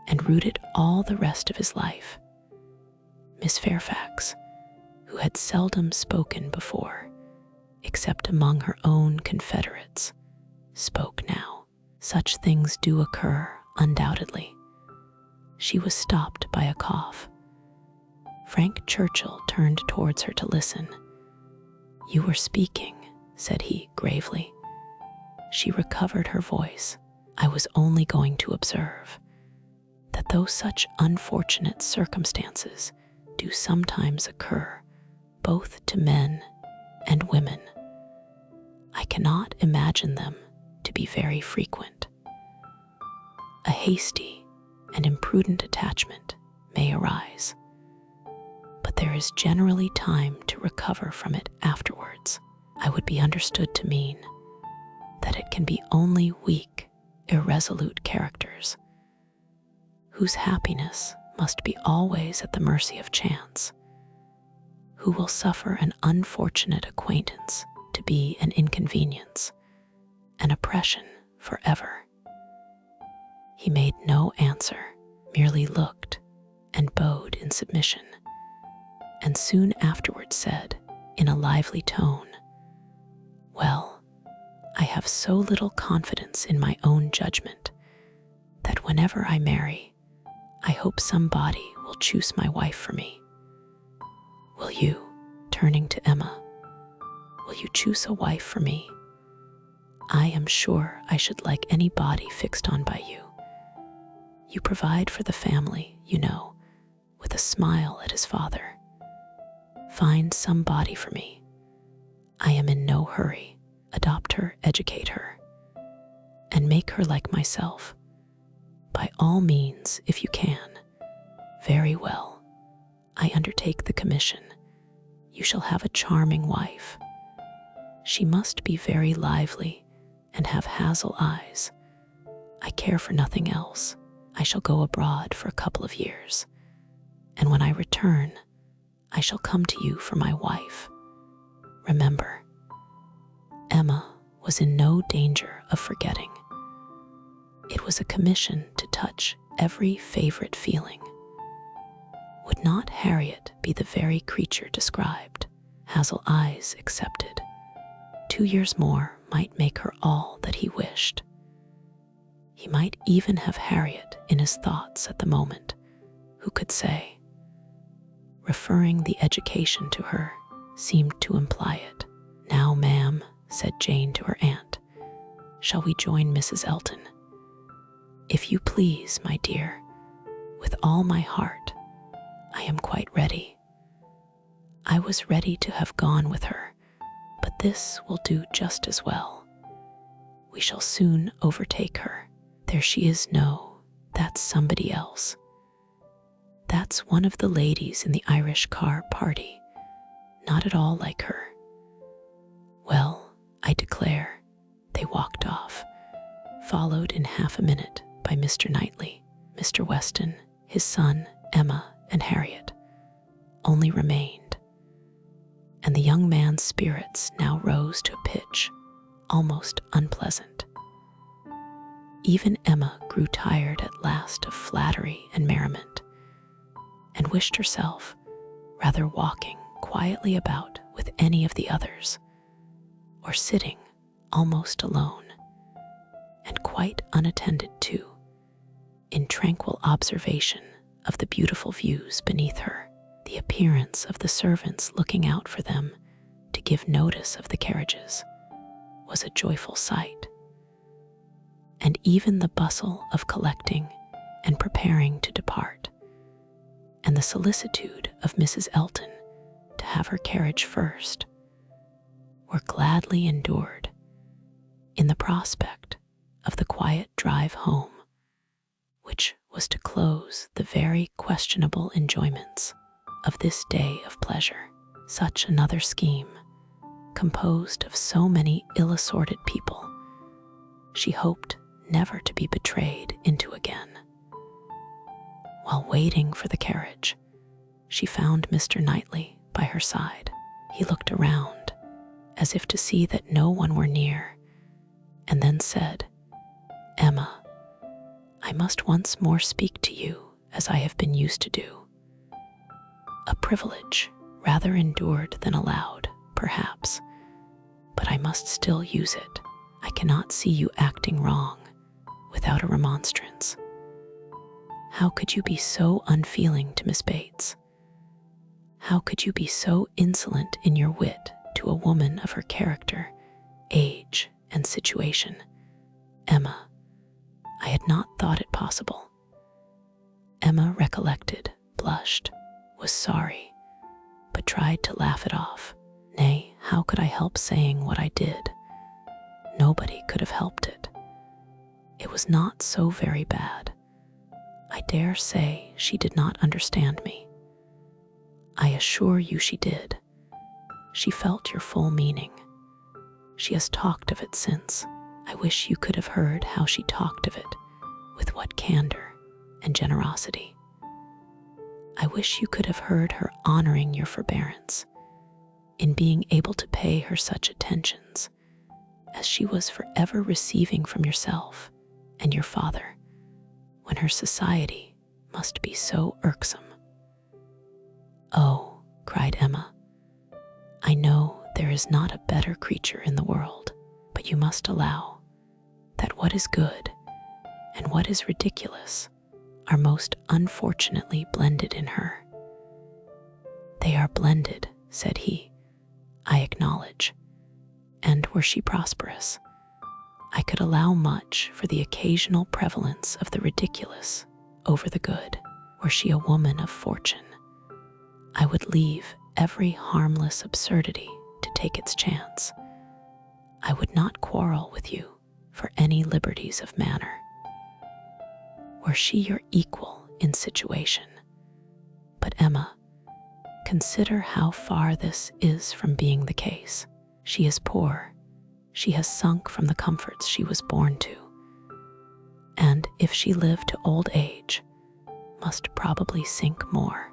A: and rooted all the rest of his life. Miss Fairfax, who had seldom spoken before, except among her own confederates, spoke now. Such things do occur, undoubtedly. She was stopped by a cough. Frank Churchill turned towards her to listen. "You were speaking," said he gravely. She recovered her voice. "I was only going to observe that though such unfortunate circumstances do sometimes occur both to men and women, I cannot imagine them to be very frequent. A hasty and imprudent attachment may arise, but there is generally time to recover from it afterwards. I would be understood to mean that it can be only weak, irresolute characters whose happiness must be always at the mercy of chance, who will suffer an unfortunate acquaintance to be an inconvenience, an oppression forever." He made no answer, merely looked and bowed in submission, and soon afterwards said, in a lively tone, "Well, I have so little confidence in my own judgment that whenever I marry, I hope somebody will choose my wife for me. Will you," turning to Emma, "will you choose a wife for me? I am sure I should like anybody fixed on by you. You provide for the family, you know," with a smile at his father. "Find somebody for me. I am in no hurry. Adopt her, educate her, and make her like myself. By all means, if you can. Very well. I undertake the commission. You shall have a charming wife. She must be very lively and have hazel eyes. I care for nothing else. I shall go abroad for a couple of years, and when I return, I shall come to you for my wife. Remember." Emma was in no danger of forgetting. It was a commission to touch every favorite feeling. Would not Harriet be the very creature described? Hazel eyes excepted. 2 years more might make her all that he wished. He might even have Harriet in his thoughts at the moment. Who could say? Referring the education to her seemed to imply it. "Now, ma'am," said Jane to her aunt, "shall we join Mrs. Elton?" "If you please, my dear, with all my heart. I am quite ready." I was ready to have gone with her, but this will do just as well. We shall soon overtake her. There she is. No, that's somebody else. That's one of the ladies in the Irish car party. Not at all like her. Well, I declare, they walked off, followed in half a minute by Mr. Knightley, Mr. Weston, his son, Emma, and Harriet only remained, and the young man's spirits now rose to a pitch almost unpleasant. Even Emma grew tired at last of flattery and merriment, and wished herself rather walking quietly about with any of the others, or sitting almost alone, and quite unattended too, in tranquil observation of the beautiful views beneath her. The appearance of the servants looking out for them to give notice of the carriages was a joyful sight, and even the bustle of collecting and preparing to depart, and the solicitude of Mrs. Elton to have her carriage first, were gladly endured in the prospect of the quiet drive home, which was to close the very questionable enjoyments of this day of pleasure. Such another scheme, composed of so many ill-assorted people, she hoped never to be betrayed into again. While waiting for the carriage, she found Mr. Knightley by her side. He looked around, as if to see that no one were near, and then said, "Emma, I must once more speak to you as I have been used to do. A privilege rather endured than allowed, perhaps, but I must still use it. I cannot see you acting wrong without a remonstrance. How could you be so unfeeling to Miss Bates? How could you be so insolent in your wit to a woman of her character, age, and situation? Emma, I had not thought it possible. Emma recollected, blushed, was sorry, but tried to laugh it off. Nay, how could I help saying what I did? Nobody could have helped it. It was not so very bad. I dare say she did not understand me. I assure you she did. She felt your full meaning. She has talked of it since. I wish you could have heard how she talked of it, with what candor and generosity. I wish you could have heard her honoring your forbearance in being able to pay her such attentions as she was forever receiving from yourself and your father, when her society must be so irksome. Oh, cried Emma, I know there is not a better creature in the world, but you must allow that what is good and what is ridiculous are most unfortunately blended in her. They are blended, said he, I acknowledge, and were she prosperous, I could allow much for the occasional prevalence of the ridiculous over the good. Were she a woman of fortune, I would leave every harmless absurdity to take its chance. I would not quarrel with you for any liberties of manner. Were she your equal in situation, but Emma, consider how far this is from being the case. She is poor. She has sunk from the comforts she was born to, and if she live to old age, must probably sink more.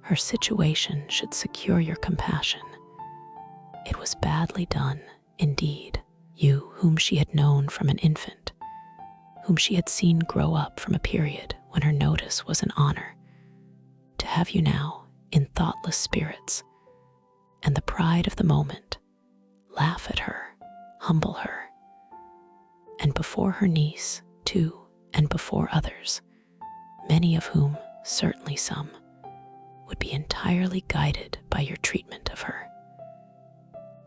A: Her situation should secure your compassion. It was badly done, indeed. You, whom she had known from an infant, whom she had seen grow up from a period when her notice was an honor, to have you now in thoughtless spirits, and the pride of the moment, laugh at her, humble her, and before her niece, too, and before others, many of whom, certainly some, would be entirely guided by your treatment of her.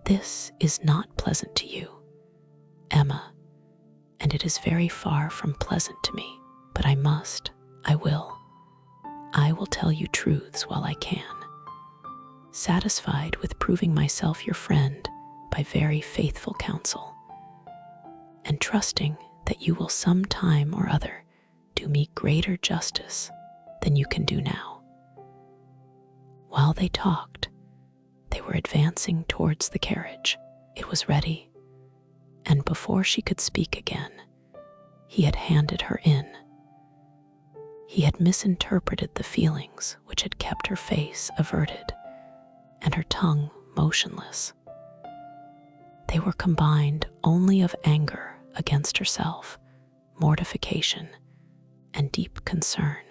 A: This is not pleasant to you, Emma, and it is very far from pleasant to me, but I will tell you truths while I can, satisfied with proving myself your friend by very faithful counsel, and trusting that you will some time or other do me greater justice than you can do now. While they talked, they were advancing towards the carriage. It was ready, and before she could speak again, he had handed her in. He had misinterpreted the feelings which had kept her face averted and her tongue motionless. They were combined only of anger against herself, mortification, and deep concern.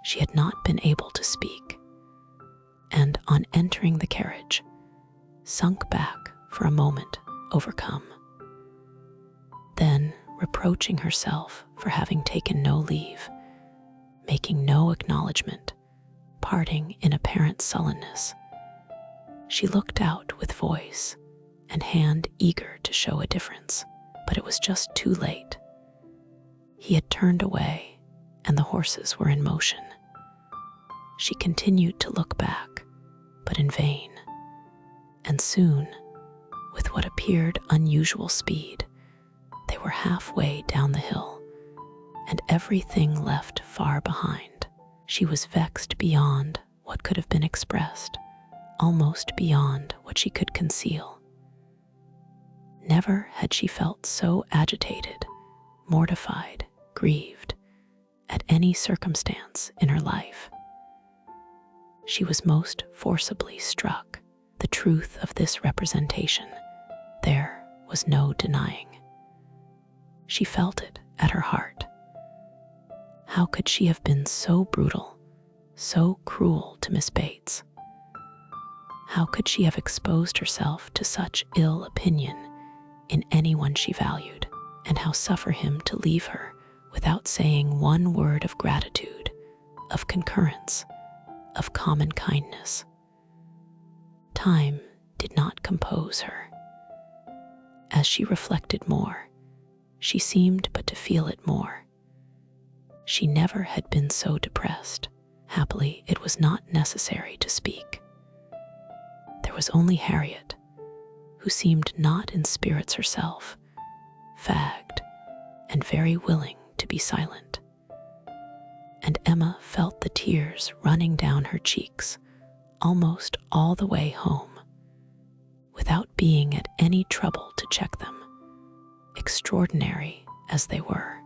A: She had not been able to speak, and on entering the carriage, sunk back for a moment, overcome. Then, reproaching herself for having taken no leave, making no acknowledgment, parting in apparent sullenness, she looked out with voice and hand eager to show a difference, but it was just too late. He had turned away, and the horses were in motion. She continued to look back, but in vain, and soon, with what appeared unusual speed, they were halfway down the hill, and everything left far behind. She was vexed beyond what could have been expressed, almost beyond what she could conceal. Never had she felt so agitated, mortified, grieved, at any circumstance in her life. She was most forcibly struck. The truth of this representation there was no denying. She felt it at her heart. How could she have been so brutal, so cruel to Miss Bates? How could she have exposed herself to such ill opinion in anyone she valued, and how suffer him to leave her without saying one word of gratitude, of concurrence, of common kindness. Time did not compose her. As she reflected more, she seemed but to feel it more. She never had been so depressed. Happily, it was not necessary to speak. There was only Harriet, who seemed not in spirits herself, fagged, and very willing to be silent. And Emma felt the tears running down her cheeks almost all the way home, without being at any trouble to check them, extraordinary as they were.